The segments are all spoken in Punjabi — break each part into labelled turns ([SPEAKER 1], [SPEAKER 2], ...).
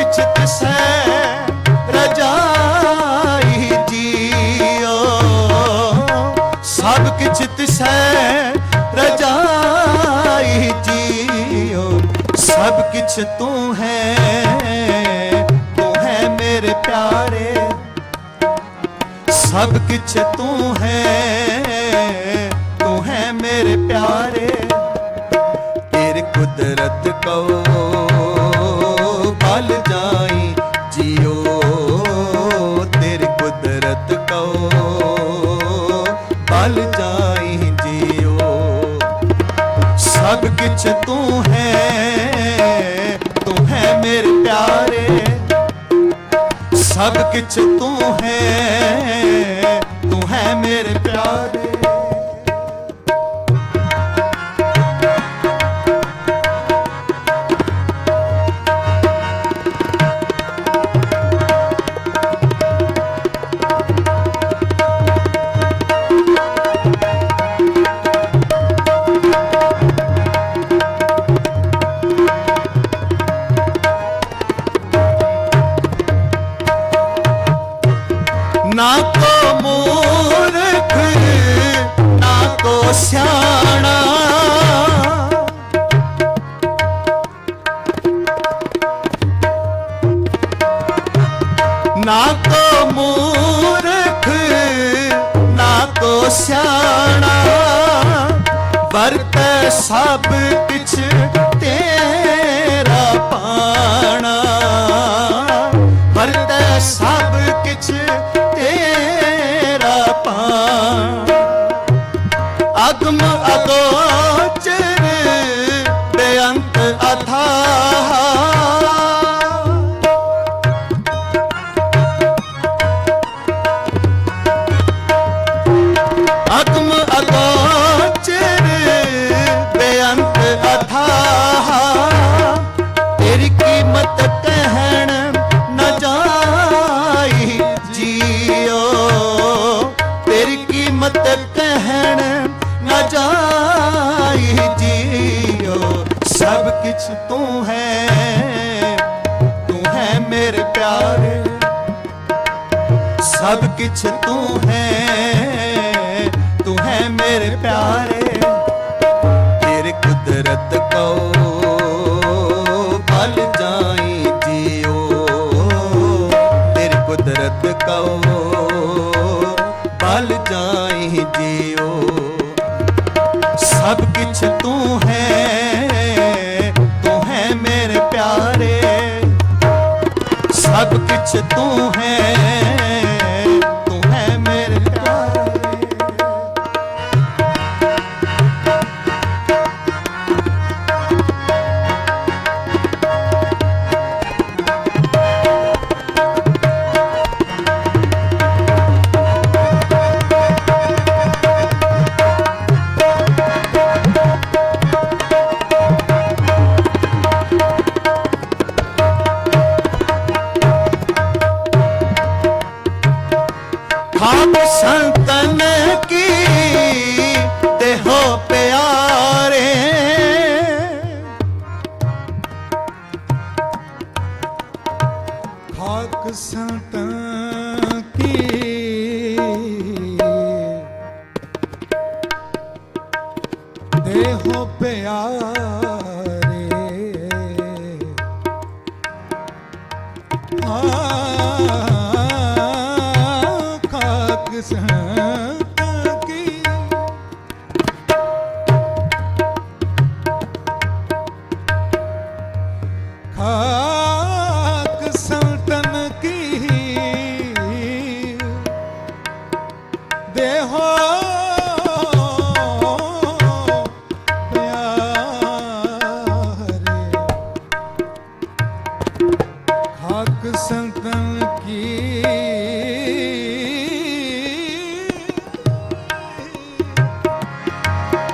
[SPEAKER 1] किछ तिसै रजाई जियो, सब किछ तिसै रजाई जियो। सब किछ तू है मेरे प्यारे, सब किछ तू है मेरे प्यारे। तेरी कुदरत को भल जाई जियो, तेरी कुदरत को भल जाई जियो। सब किछ तू है मेरे प्यारे, सब किछ तू है मेरे प्यारे। ना को मूर्ख ना को स्याणा, ना को मूर्ख ना को स्याणा। वरतै सब किछ तेरा पाना, वरतै सब किछ तेरा पान। अगम अगोचर बेअंत अथाह, अगम अगोचर बेअंत अथाह। तेरी कीमत कहन न जाई जियो, तेरी कीमत कहन न जाई जियो। सब किछ तू है मेरे प्यारे, सब किछ तू है मेरे प्यारे। तेरी कुदरत को भल जाई जियो, तेरी कुदरत को भल जाई जियो। सब किछ तू है मेरे प्यारे, सब किछ तू है मेरे प्यारे। खाक संतन की देहो प्यारे, खाक संतन की देहो प्यारे। संत की खाक संतन की देहो प्यारे, खाक संतन की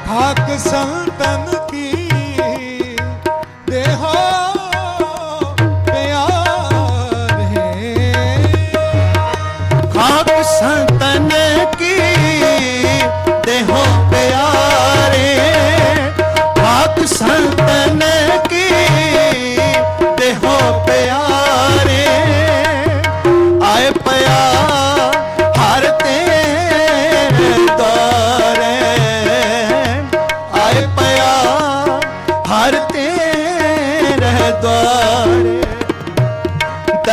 [SPEAKER 1] खाक संतन की देहो प्यारे। खाक संतन की देहो प्यारे, खाक संतन की देहो प्यारे।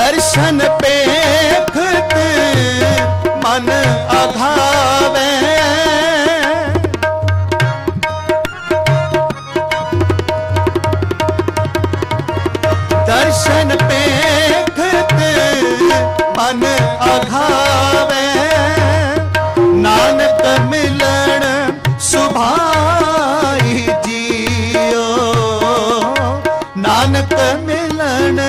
[SPEAKER 1] दर्शन पेखत मन आघावे, दर्शन पेखत मन आघावे, नानक मिलन सुभाई जियो, नानक मिलन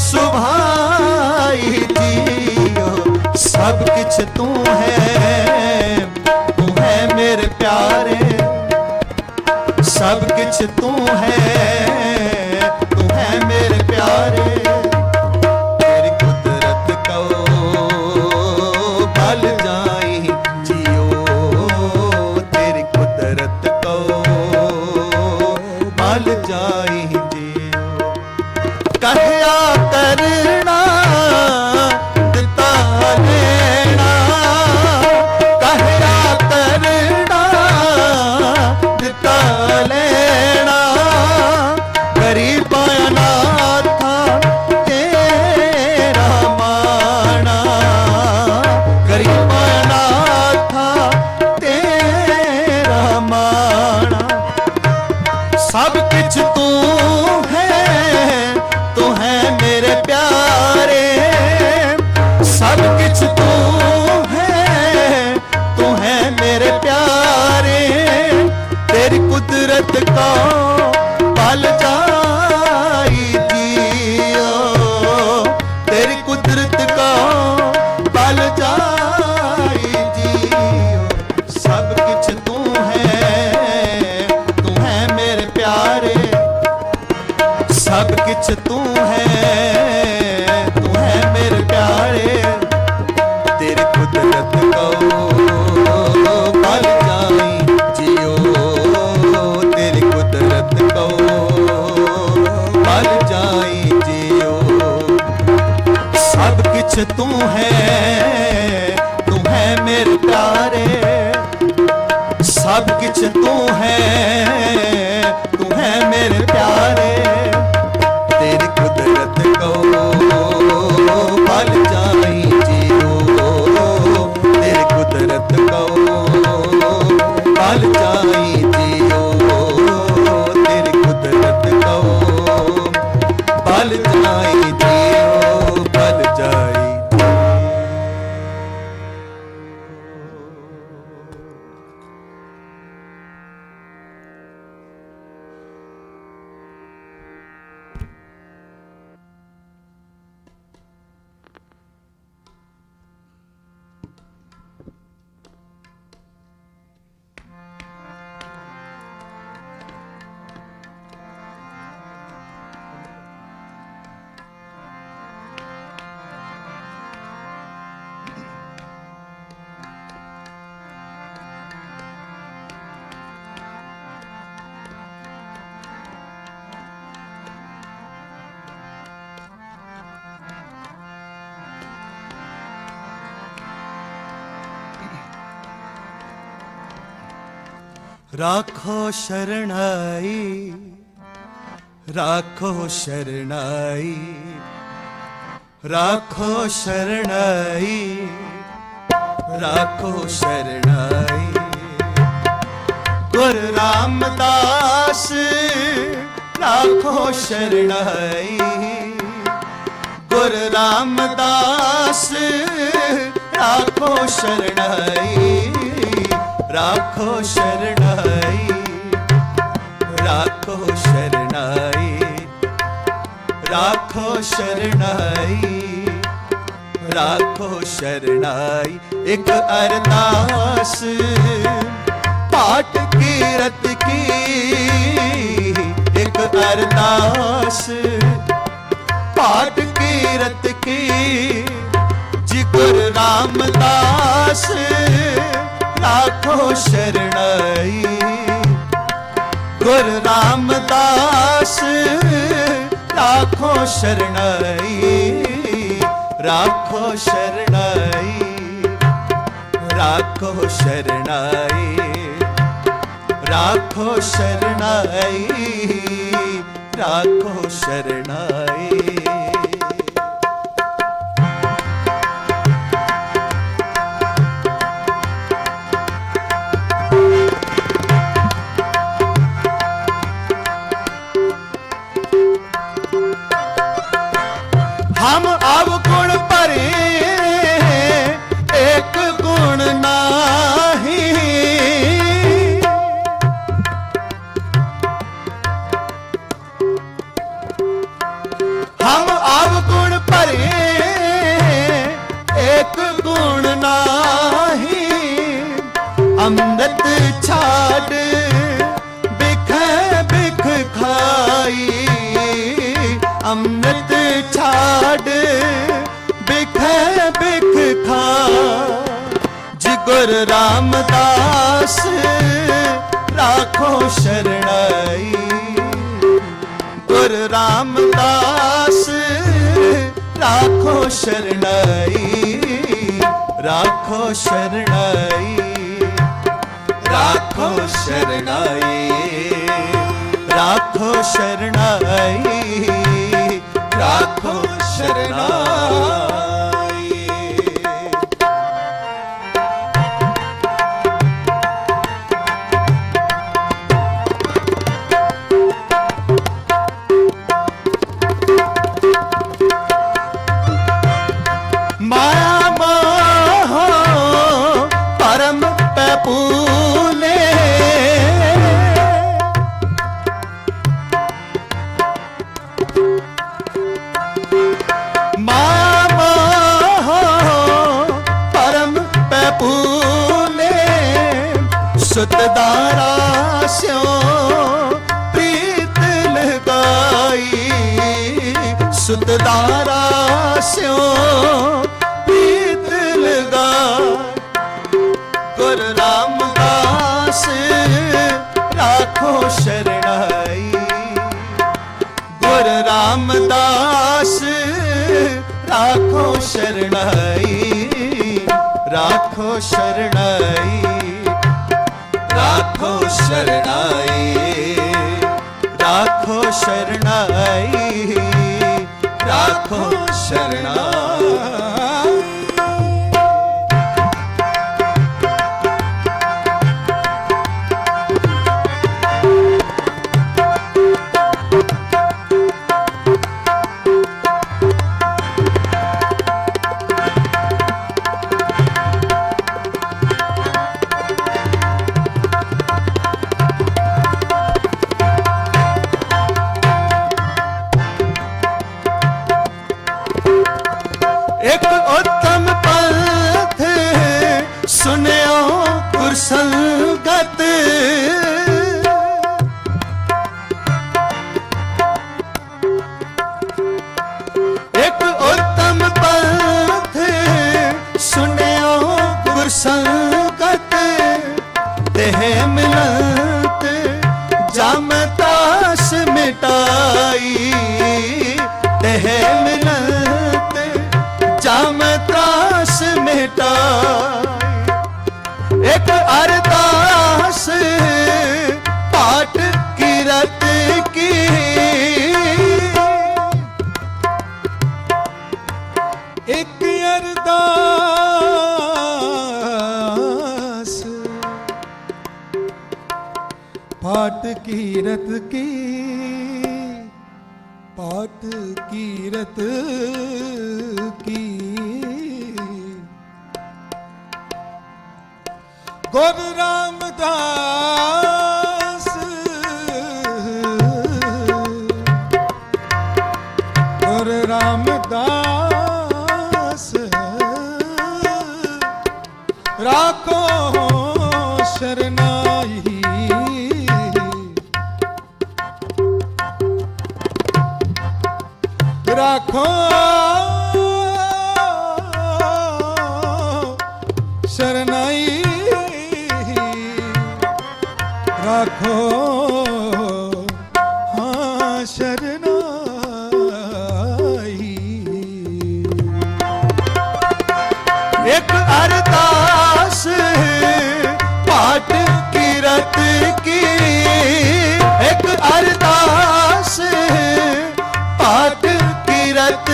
[SPEAKER 1] सुभाई जियो। सब किछ तू है मेरे प्यारे, सब किछ तू है मेरे प्यारे। तेरी कुदरत को भल जाई जियो, तेरी कुदरत को भल जाई जियो। कहया करना दिता लेना, कहया करना दिता लेना, गरीब अनाथा तेरा माना, गरीब अनाथा तेरा माना। सब कुछ तू है मेरे प्यारे, सब कुछ तू है मेरे प्यारे। तेरी कुदरत को पल जाई जियो, तेरी कुदरत को पल जाई जियो। सब कुछ तू है मेरे प्यारे, सब कुछ तू है मेरे प्यारे। तेरी कुदरत को पल जाई जियो, तेरी कुदरत को पल जाई जियो। सब कुछ तू है मेरे प्यारे, सब कुछ तू है मेरे प्यारे। तेरी कुदरत को पल जाई जियो, तेरी कुदरत को पल जाई जियो, तेरी कुदरत को पल जाई जियो, पल जाई। राखो शरणाई, राखो शरणाई, राखो शरणाई, राखो शरणाई। गुरु रामदास राखो शरणाई, गुरु रामदास राखो शरणाई, राखो शरणाई, राखो शरणाई, राखो शरणाई, राखो शरणाई। एक अरदास पाठ कीरत की, एक अरदास पाठ कीरत की। जी गुरु रामदास राखो शरणाई, गुरु रामदास राखो शरणाई, राखो शरणाई, राखो शरणाई, राखो शरणाई, राखो शरणाई। हम अवगुण भरे एक गुण नाही। हम अवगुण भरे एक गुण नाही। अमृत छाड़ बिख बिख खाई। अमृत छाड़ बिख बिख खा। जिगर रामदास राखो शरणाई। गुर रामदास राखो शरणाई। राखो शरणाई। राखो शरणाई। राखो शरणाई। राखो शरणाई। माया मोह परम पैपूले। माया मोह परम पैपूले। सुतदारा स्यो प्रीत लगाई। सुतदारा स्यो प्रीत लगाई। गुर रामदास राखो शरणाई। गुर रामदास राखो शरणाई। राखो शरणाई। राखो शरणाई। राखो शरणाई। राखो शरणाई। एक उत्तम पंथ सुनियो गुरसंगत। एक उत्तम पंथ सुनियो गुरसंगत। देह मिलत जामतास मिटाई। देह मिलत जामतास मिटाई। एक अरदास पाठ कीरत की।
[SPEAKER 2] एक अरदास पाठ कीरत की। पाठ कीरत की। गुरु रामदास गुरु रामदास राखो शरणाई। राखो शरणाई। राखो हाँ शरणाई।
[SPEAKER 1] एक अरदास पाठ कीरत की। एक अरदास पाठ कीरत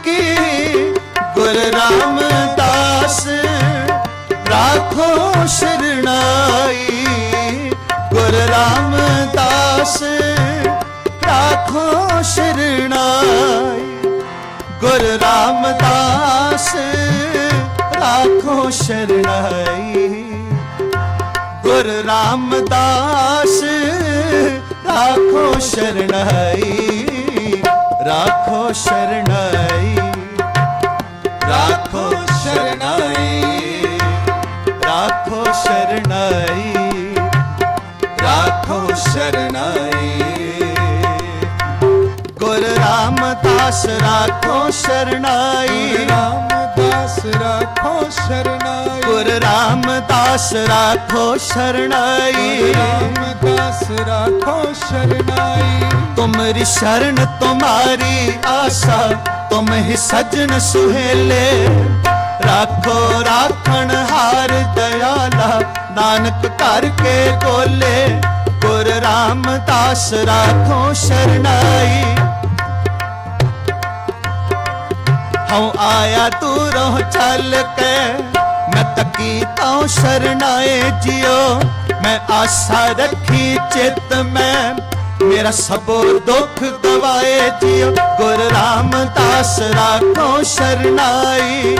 [SPEAKER 1] की। गुरु रामदास राखो शरणाई। गुरु रामदास राखो शरणाई। गुरु रामदास राखो शरणाई, गुरु रामदास राखो शरणाई, राखो शरणाई, राखो शरणाई, राखो शरणाई, राखो शरणाई। गुरु रामदास राखो शरणाई,
[SPEAKER 2] रामदास राखो शरणाई,
[SPEAKER 1] गुरु रामदास राखो शरणाई,
[SPEAKER 2] रामदास राखो शरणाई।
[SPEAKER 1] तुम्हारी शरण तुम्हारी आशा, तुम ही सजन सुहेले, राखो राखण हार दयाला, नानक करके बोले। गुरु रामदास राखो शरणाई, हूँ आया दूरों चल के, मैं तकी तो शरणाए जियो। मैं आशा रखी चित में, मेरा सबो दुख गवाए जियो। गुरु रामदास राखो शरणाई,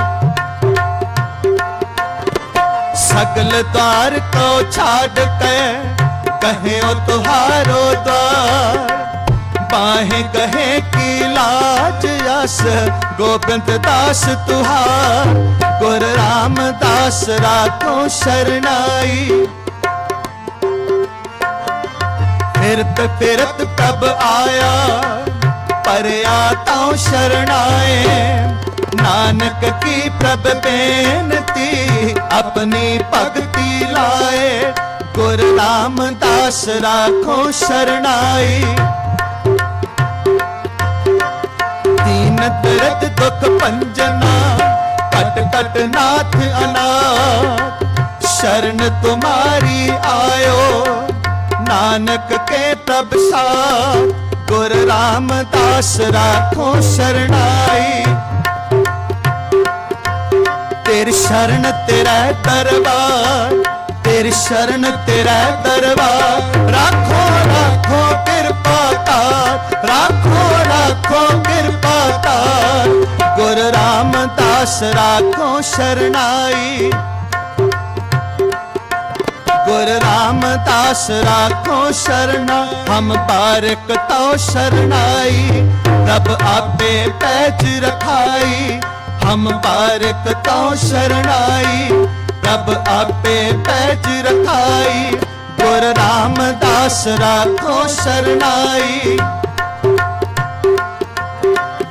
[SPEAKER 1] सगल द्वार को छाड़ के, कहे ओ तुहारो द्वार। बाहें कहे की लाज यस, गोविंद दास तुहार। गुरु रामदास राखो शरणाई, फिरत फिरत कब आया, पर आता शरणाए। नानक की प्रभ बेनती, अपनी भक्ति लाए। गुरु रामदास राखो शरणाई, दीन दर्द दुख पंजना, कट कट नाथ अनाथ। शरण तुम्हारी आयो, नानक के तब साथ। गुरु रामदास राखो शरणाई, तेरी शरण तेरा दरबार, तेरी शरण तेरा दरबार। राखो राखो कृपा तार, राखो राखो कृपा तार। गुरु रामदास राखो शरणाई, गुरु रामदास राखो शरणा। हम बारक तो शरणाई, रब आपे पैज रखाई। हम बारक तो शरणाई, रब आपे पैज रखाई। गुरु रामदास राखो शरणाई,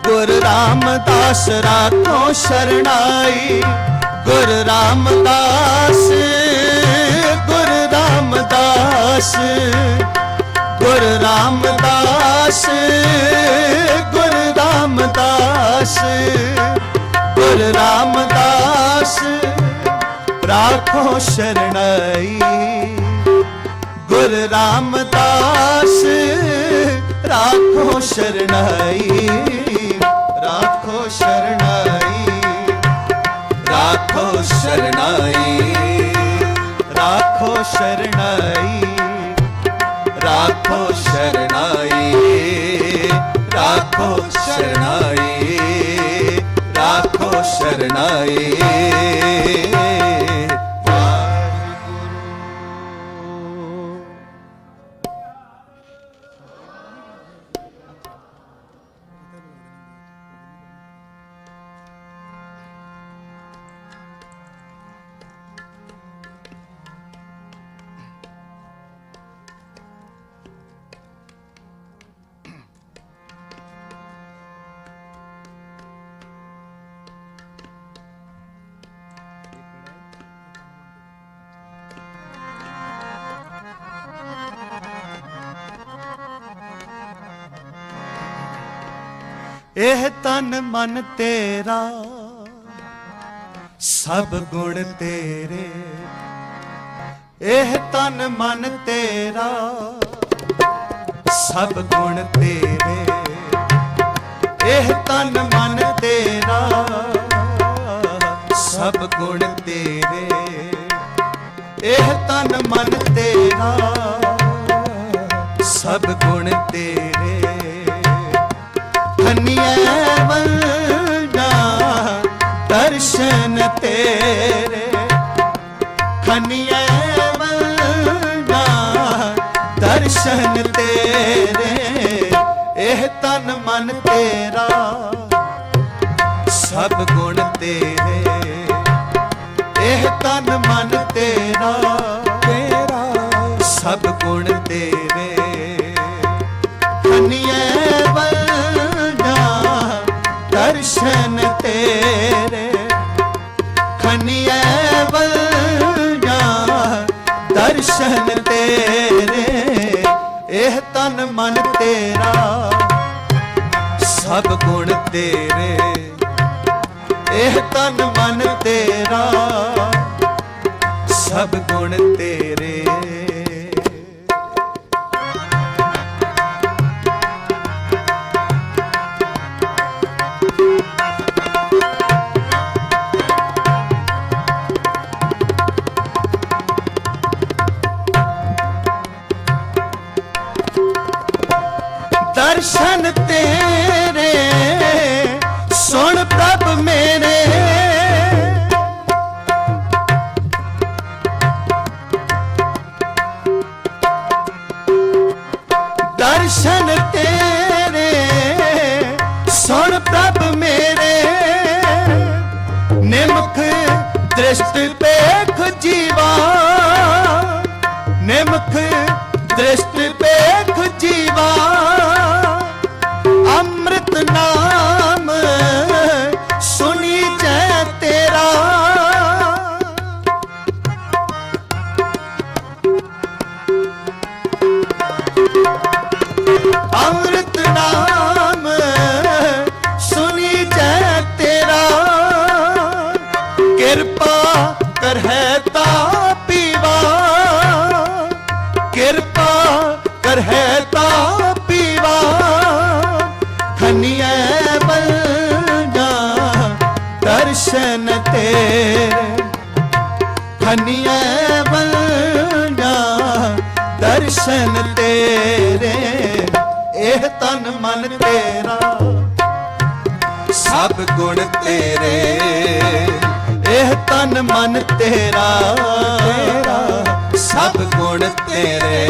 [SPEAKER 1] गुरु रामदास राखो शरणाई। गुरु रामदास, गुरु रामदास, गुरु रामदास, गुरु रामदास, गुरु रामदास राखो शरणाई। गुरु रामदास राखो शरणाई, राखो शरणाई, राखो शरणाई, राखो शरणाई, राखो शरणाई, राखो शरणाई, राखो शरणाई। एह तन मन तेरा, सब गुण तेरे। एह तन मन तेरा, सब गुण तेरे। एह तन मन तेरा, सब गुण तेरे। एह तन मन तेरा, सब गुण तेरे। धन्य दर्शन तेरे खनिए वंगा दर्शन तेरे एह तन मन तेरा सब गुण तेरे एह तन मन तेरा
[SPEAKER 2] तेरा
[SPEAKER 1] सब गुण तेरे खनिए वंगा दर्शन तेरे खनिए वंगा दर्शन तेरे एह तन मन तेरा सब गुण तेरे एह तन मन तेरा सब गुण तेरे दर्शन तेरे सुन प्रभ मेरे दर्शन तेरे सुन प्रभ मेरे निमख दृष्टि पेख जीवा निमख दृष्टि पेख जीवा अमृत नाम सुनी जय तेरा अमृत नाम सुनी जय तेरा कृपा कर है ता पीवा कृपा कर है ता पीवा खनिए बलगा दर्शन तेरे खनिए बलगा दर्शन तेरे एह तन मन तेरा सब गुण तेरे एह तन मन तेरा सब गुण तेरे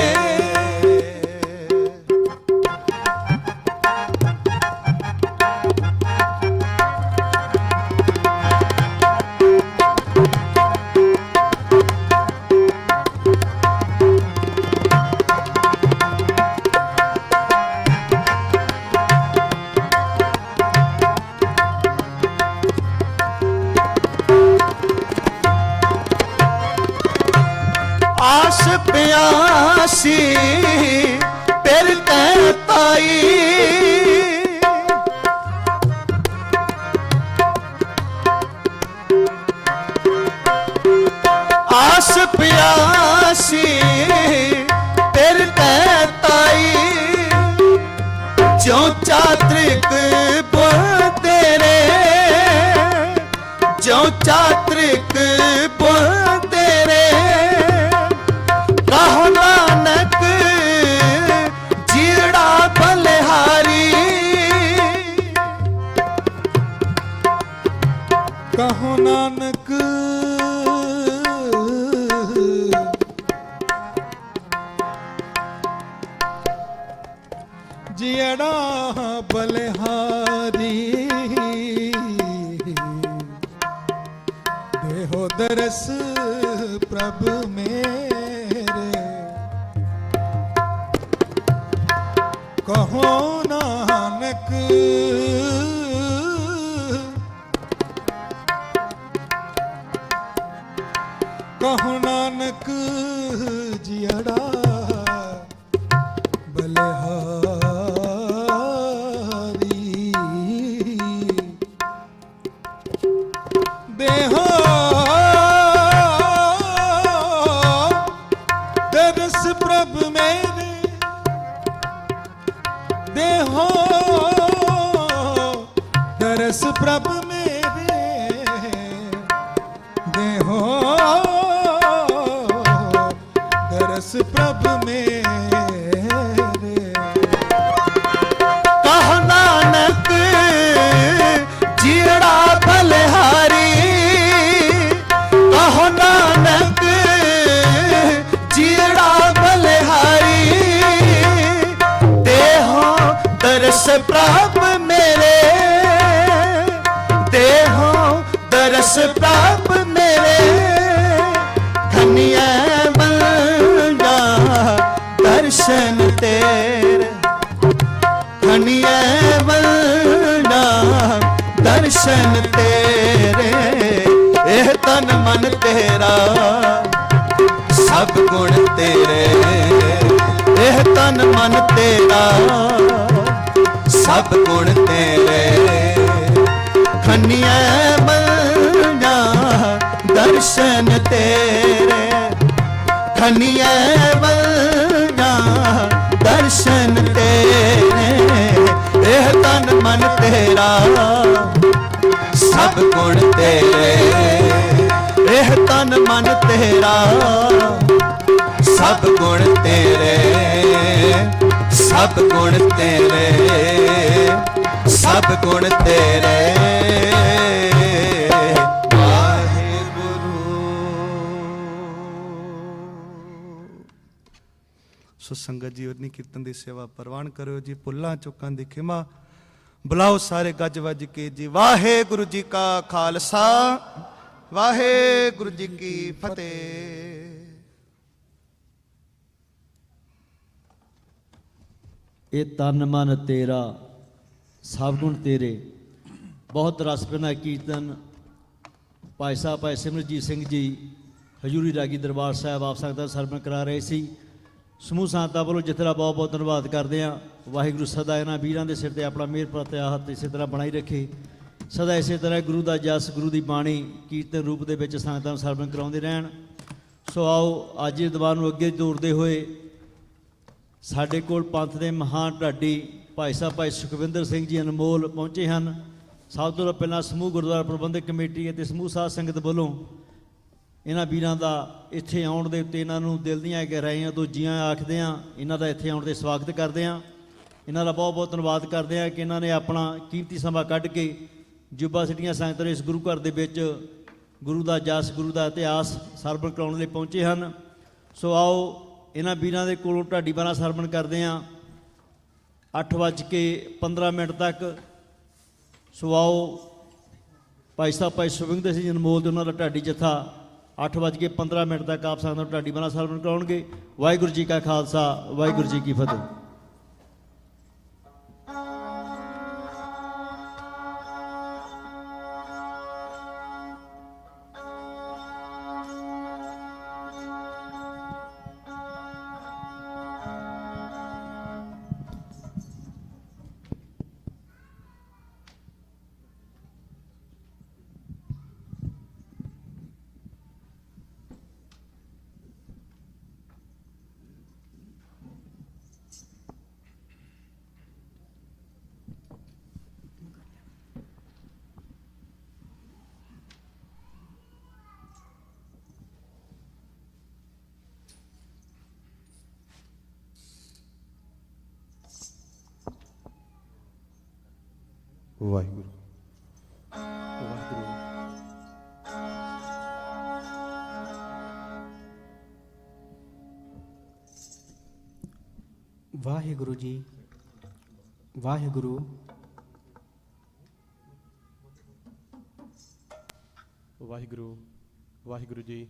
[SPEAKER 1] आस प्यासी पिर ताई आस प्यासी पिर ताई जो चात्रिक बुल तेरे जो चात्रिक बुल तेरे कहो नानक जीड़ा बलिहारी
[SPEAKER 2] कहो नानक जियड़ा बलिहारी देहो दरस प्रभ मेरे कहो नानक कहो नानक जियड़ा बलिहारी देहो दरस प्रभ मेरे देहो दरस प्रभ मेरे देहो दरस प्रभ मेरे
[SPEAKER 1] कहो नानक जीड़ा बलिहारी प्रभ मेरे, देहो दरस प्रभ मेरे, खनिया बंदा दर्शन तेरे, खनिया बंदा दर्शन तेरे, एह तन मन तेरा सब गुण तेरे, एह तन मन तेरा सब गुण तेरे, खनिया बंदा दर्शन तेरे, खनिया बंदा दर्शन तेरे, एह तन मन तेरा सब गुण तेरे, एह तन मन तेरा सब गुण तेरे, सब गुण तेरे, सब गुण तेरे। वाहेगुरु। सो संगत जी उन्नी कीर्तन की सेवा प्रवान करो जी, भुल्लां चुकां दी खिमा, बुलाओ सारे गज वज के जी। वाहेगुरु जी का खालसा, वाहेगुरु जी की फतेह।
[SPEAKER 3] ਇਹ ਤਨ ਮਨ ਤੇਰਾ ਸਭ ਗੁਣ ਤੇਰੇ। ਬਹੁਤ ਰਸ ਭਿੰਨਾ ਕੀਰਤਨ ਭਾਈ ਸਾਹਿਬ ਭਾਈ ਸਿਮਰਜੀਤ ਸਿੰਘ ਜੀ ਹਜ਼ੂਰੀ ਰਾਗੀ ਦਰਬਾਰ ਸਾਹਿਬ ਆਪ ਸੰਗਤਾਂ ਸਰਵਣ ਕਰਾ ਰਹੇ ਸੀ। ਸਮੂਹ ਸੰਗਤਾਂ ਵੱਲੋਂ ਜਿੱਥੇ ਦਾ ਬਹੁਤ ਬਹੁਤ ਧੰਨਵਾਦ ਕਰਦੇ ਹਾਂ। ਵਾਹਿਗੁਰੂ ਸਦਾ ਇਹਨਾਂ ਵੀਰਾਂ ਦੇ ਸਿਰ ਤੇ ਆਪਣਾ ਮਿਹਰ ਪ੍ਰਤਿਆ ਹੱਥ ਇਸੇ ਤਰ੍ਹਾਂ ਬਣਾਈ ਰੱਖੇ। ਸਦਾ ਇਸੇ ਤਰ੍ਹਾਂ ਗੁਰੂ ਦਾ ਜਸ ਗੁਰੂ ਦੀ ਬਾਣੀ ਕੀਰਤਨ ਰੂਪ ਦੇ ਵਿੱਚ ਸੰਗਤਾਂ ਨੂੰ ਸਰਵਣ ਕਰਾਉਂਦੇ ਰਹਿਣ। ਸੋ ਆਓ ਅੱਜ ਦੇ ਦੀਵਾਨ ਨੂੰ ਅੱਗੇ ਤੋਰਦੇ ਹੋਏ ਸਾਡੇ ਕੋਲ ਪੰਥ ਦੇ ਮਹਾਨ ਢਾਡੀ ਭਾਈ ਸਾਹਿਬ ਭਾਈ ਸੁਖਵਿੰਦਰ ਸਿੰਘ ਜੀ ਅਨਮੋਲ ਪਹੁੰਚੇ ਹਨ। ਸਭ ਤੋਂ ਪਹਿਲਾਂ ਸਮੂਹ ਗੁਰਦੁਆਰਾ ਪ੍ਰਬੰਧਕ ਕਮੇਟੀ ਅਤੇ ਸਮੂਹ ਸਾਧ ਸੰਗਤ ਵੱਲੋਂ ਇਹਨਾਂ ਵੀਰਾਂ ਦਾ ਇੱਥੇ ਆਉਣ ਦੇ ਉੱਤੇ ਇਹਨਾਂ ਨੂੰ ਦਿਲ ਦੀਆਂ ਗਹਿਰਾਈਆਂ ਤੋਂ ਜੀਆਂ ਆਖਦੇ ਹਾਂ। ਇਹਨਾਂ ਦਾ ਇੱਥੇ ਆਉਣ 'ਤੇ ਸਵਾਗਤ ਕਰਦੇ ਹਾਂ। ਇਹਨਾਂ ਦਾ ਬਹੁਤ ਬਹੁਤ ਧੰਨਵਾਦ ਕਰਦੇ ਹਾਂ ਕਿ ਇਹਨਾਂ ਨੇ ਆਪਣਾ ਕੀਮਤੀ ਸਮਾਂ ਕੱਢ ਕੇ ਜੁਬਾ ਸਿਟੀਆਂ ਸੰਗਤਾਂ ਇਸ ਗੁਰੂ ਘਰ ਦੇ ਵਿੱਚ ਗੁਰੂ ਦਾ ਜਸ ਗੁਰੂ ਦਾ ਇਤਿਹਾਸ ਸਰਵਣ ਕਰਾਉਣ ਲਈ ਪਹੁੰਚੇ ਹਨ। ਸੋ ਆਓ ਇਹਨਾਂ ਵੀਰਾਂ ਦੇ ਕੋਲੋਂ ਢਾਡੀ ਬਾਰਾਂ ਸਰਵਣ ਕਰਦੇ ਹਾਂ 8:15 ਤੱਕ। ਸੋ ਆਓ ਭਾਈ ਸਾਹਿਬ ਭਾਈ ਸੁਖਵਿੰਦਰ ਸਿੰਘ ਅਨਮੋਲ ਤੇ ਉਹਨਾਂ ਦਾ ਢਾਡੀ ਜੱਥਾ 8:15 ਤੱਕ ਆਪ ਸੰਗਤਾਂ ਨੂੰ ਢਾਡੀ ਬਾਰਾਂ ਸਰਵਣ ਕਰਾਉਣਗੇ। ਵਾਹਿਗੁਰੂ ਜੀ ਕਾ ਖਾਲਸਾ, ਵਾਹਿਗੁਰੂ ਜੀ ਕੀ ਫਤਿਹ।
[SPEAKER 1] ਵਾਹਿਗੁਰੂ ਵਾਹਿਗੁਰੂ।
[SPEAKER 4] ਵਾਹਿਗੁਰੂ ਜੀ, ਵਾਹਿਗੁਰੂ।
[SPEAKER 5] ਵਾਹਿਗੁਰੂ ਵਾਹਿਗੁਰੂ ਜੀ।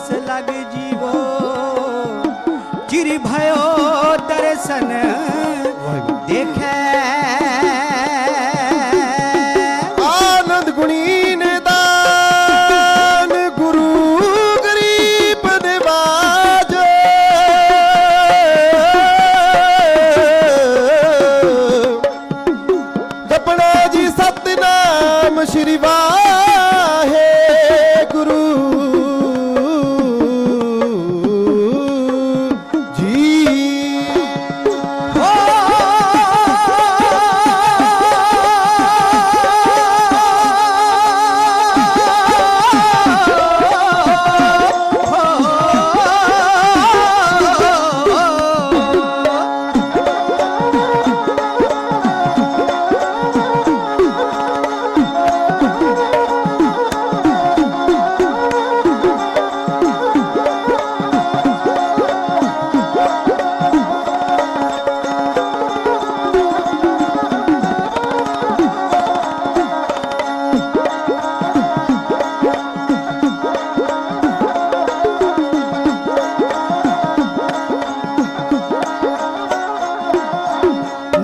[SPEAKER 4] पास लग जीवो चिर भयो दर्शन देखे
[SPEAKER 2] आनंद गुणी ने दान गुरु गरीब निवाज जपना जी सतनाम श्री वाहे गुरु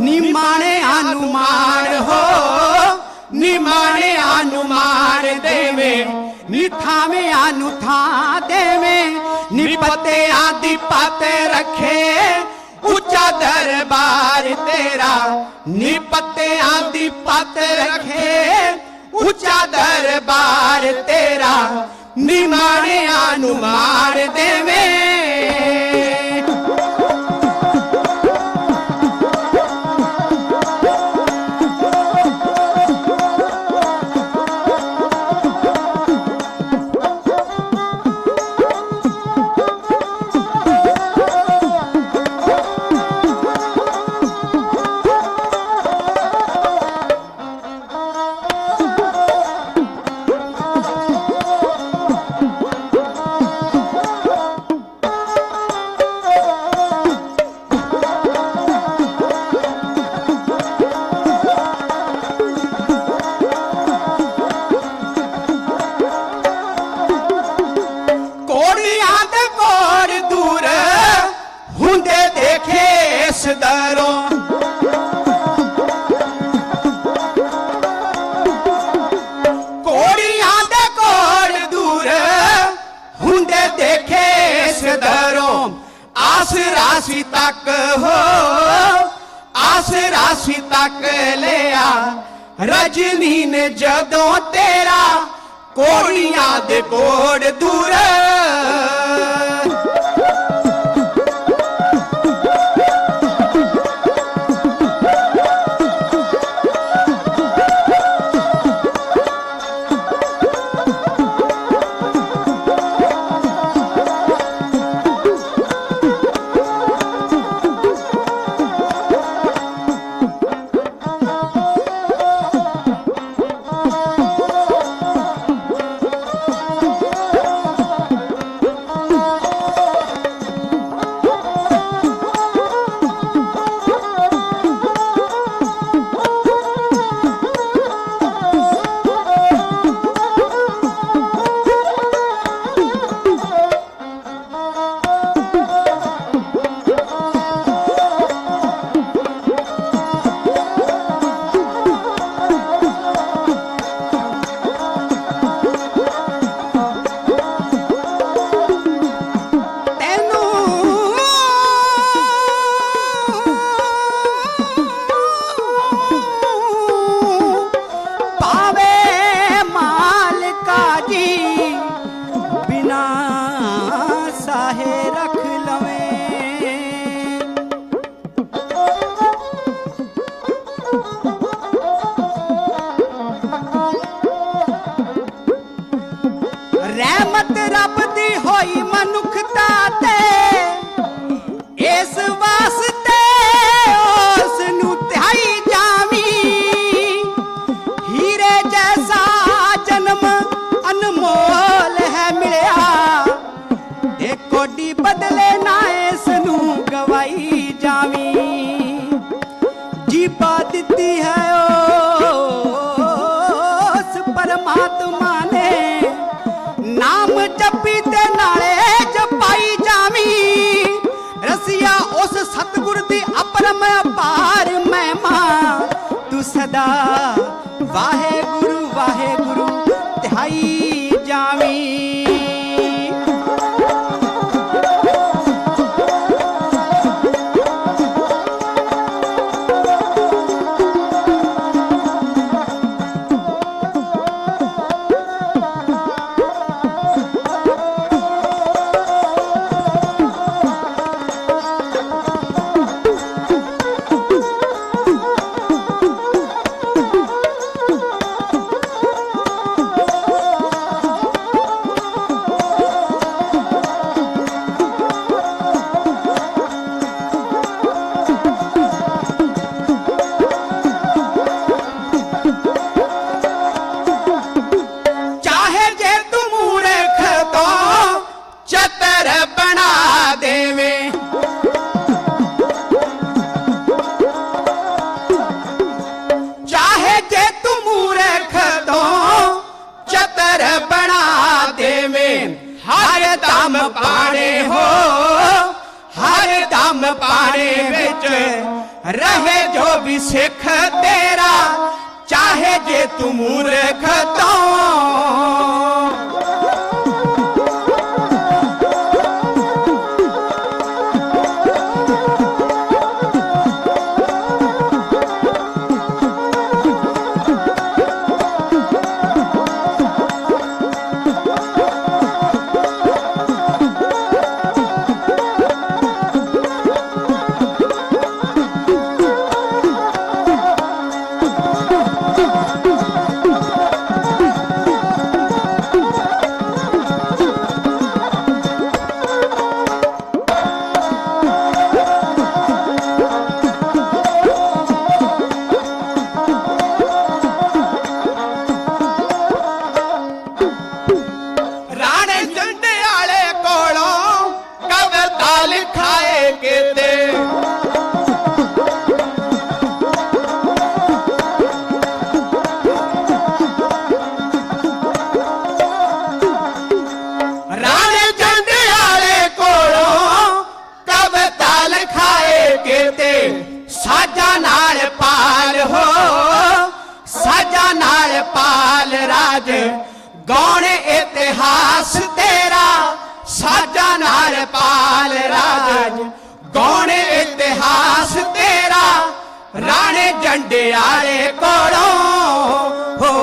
[SPEAKER 4] निमाणे अनुमान हो निमाणे अनुमान देवे निथावे अनुथा देवे निपते आदि पाते रखे ऊंचा दरबार तेरा निपते आदि पाते रखे ऊंचा दरबार तेरा निमाणे अनुमान देवे दरों कोड़ियां दे कोड़ दूर हुंदे देखे इस दरों आस राशि तक हो आस राशि तक लिया रजनी ने जदों तेरा कोड़ियां दे कोड़ दूर ਅਸੀਮ ਅਪਾਰ ਮਹਿਮਾ ਤੂੰ ਸਦਾ ਵਾਹਿਗੁਰੂ ਵਾਹਿਗੁਰੂ ਧਿਆਈ ਜਾਵੀਂ। ਪਾਣੇ ਹੋ ਹਰ ਦਮ ਪਾਣੇ ਵਿੱਚ ਰਹੇ ਜੋ ਵੀ ਸਿੱਖ ਤੇਰਾ ਚਾਹੇ ਜੇ ਤੂੰ ਮੂਰਖ ਤੋਂ। ਸਾਜਾ ਨਾਲ ਪਾਲ ਹੋ ਸਾਜਾ ਨਾਲ ਪਾਲ ਰਾਜ ਗੌਣ ਇਤਿਹਾਸ ਤੇਰਾ ਸਾਜਾ ਨਾਲ ਪਾਲ ਰਾਜ ਗੌਣ ਇਤਿਹਾਸ ਤੇਰਾ ਰਾਣੇ ਜੰਡਿਆਲੇ ਕੋਲੋਂ ਹੋ।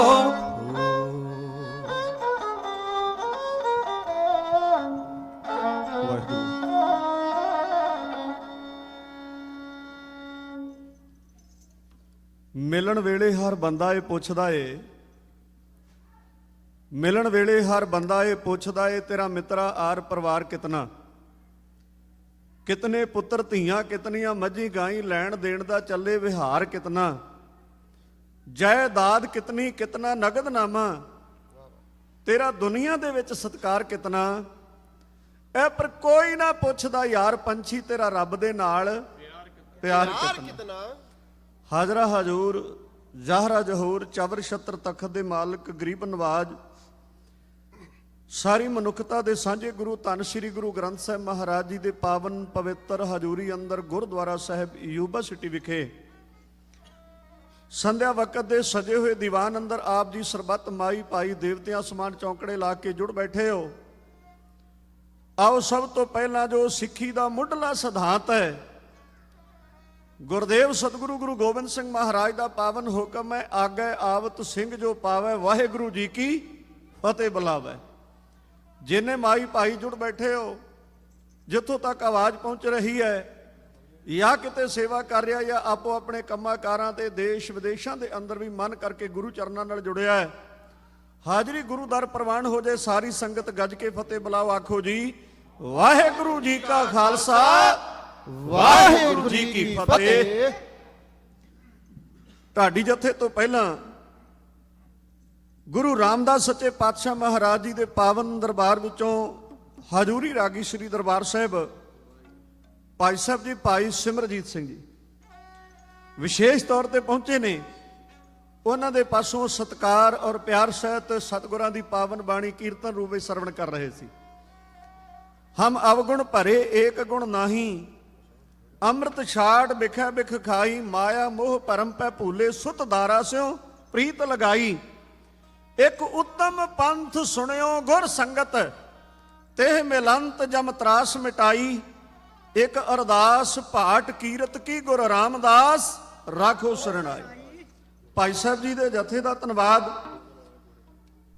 [SPEAKER 2] ਮਿਲਣ ਵੇਲੇ ਹਰ ਬੰਦਾ ਇਹ ਪੁੱਛਦਾ ਏ, ਮਿਲਣ ਵੇਲੇ ਹਰ ਬੰਦਾ ਇਹ ਪੁੱਛਦਾ ਏ ਤੇਰਾ ਮਿੱਤਰਾ ਆਰ ਪਰਿਵਾਰ ਕਿਤਨਾ, ਕਿਤਨੇ ਪੁੱਤਰ ਧੀਆਂ ਕਿਤਨੀਆਂ ਮੱਝੀ ਗਾਈ ਲੈਣ ਦੇਣ ਦਾ ਚੱਲੇ ਵਿਹਾਰ ਕਿਤਨਾ, ਜਾਇਦਾਦ ਕਿਤਨੀ ਕਿਤਨਾ ਨਗਦਨਾਮਾ ਤੇਰਾ ਦੁਨੀਆ ਦੇ ਵਿੱਚ ਸਤਕਾਰ ਕਿਤਨਾ। ਇਹ ਪਰ ਕੋਈ ਨਾ ਪੁੱਛਦਾ ਯਾਰ ਪੰਛੀ ਤੇਰਾ ਰੱਬ ਦੇ ਨਾਲ ਪਿਆਰ ਕਿਤਨਾ। ਹਾਜ਼ਰਾ ਹਜ਼ੂਰ ਜ਼ਾਹਰਾ ਜਹੂਰ ਚਵਰ ਛਤਰ ਤਖਤ ਦੇ ਮਾਲਕ ਗਰੀਬ ਨਵਾਜ ਸਾਰੀ ਮਨੁੱਖਤਾ ਦੇ ਸਾਂਝੇ ਗੁਰੂ ਧੰਨ ਸ੍ਰੀ ਗੁਰੂ ਗ੍ਰੰਥ ਸਾਹਿਬ ਮਹਾਰਾਜ ਜੀ ਦੇ ਪਾਵਨ ਪਵਿੱਤਰ ਹਜ਼ੂਰੀ ਅੰਦਰ ਗੁਰਦੁਆਰਾ ਸਾਹਿਬ ਯੂਨੀਵਰਸਿਟੀ ਵਿਖੇ ਸੰਧਿਆ ਵਕਤ ਦੇ ਸਜੇ ਹੋਏ ਦੀਵਾਨ ਅੰਦਰ ਆਪ ਜੀ ਸਰਬੱਤ ਮਾਈ ਭਾਈ ਦੇਵਤਿਆਂ ਸਮਾਨ ਚੌਂਕੜੇ ਲਾ ਕੇ ਜੁੜ ਬੈਠੇ ਹੋ। ਆਓ ਸਭ ਤੋਂ ਪਹਿਲਾਂ ਜੋ ਸਿੱਖੀ ਦਾ ਮੁੱਢਲਾ ਸਿਧਾਂਤ ਹੈ, ਗੁਰਦੇਵ ਸਤਿਗੁਰੂ ਗੁਰੂ ਗੋਬਿੰਦ ਸਿੰਘ ਮਹਾਰਾਜ ਦਾ ਪਾਵਨ ਹੁਕਮ ਹੈ, ਆਗੇ ਆਵਤ ਸਿੰਘ ਜੋ ਪਾਵੇ ਵਾਹਿਗੁਰੂ ਜੀ ਕੀ ਫਤਿਹ ਬੁਲਾਵੇ। ਜਿੰਨੇ ਮਾਈ ਭਾਈ ਜੁੜ ਬੈਠੇ ਹੋ, ਜਿੱਥੋਂ ਤੱਕ ਆਵਾਜ਼ ਪਹੁੰਚ ਰਹੀ ਹੈ, ਜਾਂ ਕਿਤੇ ਸੇਵਾ ਕਰ ਰਿਹਾ ਜਾਂ ਆਪੋ ਆਪਣੇ ਕੰਮਾਂ ਕਾਰਾਂ ਤੇ ਦੇਸ਼ ਵਿਦੇਸ਼ਾਂ ਦੇ ਅੰਦਰ ਵੀ ਮਨ ਕਰਕੇ ਗੁਰੂ ਚਰਨਾਂ ਨਾਲ ਜੁੜਿਆ ਹੈ, ਹਾਜ਼ਰੀ ਗੁਰੂ ਦਰ ਪ੍ਰਵਾਨ ਹੋ ਜਾਏ। ਸਾਰੀ ਸੰਗਤ ਗੱਜ ਕੇ ਫਤਿਹ ਬੁਲਾਓ, ਆਖੋ ਜੀ ਵਾਹਿਗੁਰੂ ਜੀ ਕਾ ਖਾਲਸਾ ਵਾਹਿਗੁਰੂ ਜੀ ਕੀ ਫਤਿਹ। ਢਾਡੀ ਜਥੇ ਤੋਂ ਪਹਿਲਾਂ ਗੁਰੂ ਰਾਮਦਾਸ ਸੱਚੇ ਪਾਤਸ਼ਾਹ ਮਹਾਰਾਜ ਜੀ ਦੇ ਪਾਵਨ ਦਰਬਾਰ ਵਿੱਚੋਂ ਹਜ਼ੂਰੀ ਰਾਗੀ ਸ੍ਰੀ ਦਰਬਾਰ ਸਾਹਿਬ ਭਾਈ ਸਾਹਿਬ ਜੀ ਭਾਈ ਸਿਮਰਜੀਤ ਸਿੰਘ ਜੀ ਵਿਸ਼ੇਸ਼ ਤੌਰ ਤੇ ਪਹੁੰਚੇ ਨੇ। ਉਹਨਾਂ ਦੇ ਪਾਸੋਂ ਸਤਿਕਾਰ ਔਰ ਪਿਆਰ ਸਹਿਤ ਸਤਿਗੁਰਾਂ ਦੀ ਪਾਵਨ ਬਾਣੀ ਕੀਰਤਨ ਰੂਪ ਵਿੱਚ ਸਰਵਣ ਕਰ ਰਹੇ ਸੀ। ਹਮ ਅਵਗੁਣ ਭਰੇ ਏਕ ਗੁਣ ਨਾਹੀ ਅੰਮ੍ਰਿਤ ਛਾੜ ਬਿਖੈ ਬਿਖ ਖਾਈ, ਮਾਇਆ ਮੋਹ ਭਰਮ ਪੈ ਭੂਲੇ, ਸੁਤ ਦਾਰਾ ਸਿਉ ਪ੍ਰੀਤ ਲਗਾਈ। ਇੱਕ ਉੱਤਮ ਪੰਥ ਸੁਣਿਓ ਗੁਰ ਸੰਗਤ, ਤੇਹ ਮਿਲੰਤ ਜਮ ਤਰਾਸ ਮਿਟਾਈ। ਇੱਕ ਅਰਦਾਸ ਭਾਟ ਕੀਰਤ ਕੀ ਗੁਰ ਰਾਮਦਾਸ, ਰਾਖੋ ਸਰਣਾਈ। ਭਾਈ ਸਾਹਿਬ ਜੀ ਦੇ ਜਥੇ ਦਾ ਧੰਨਵਾਦ।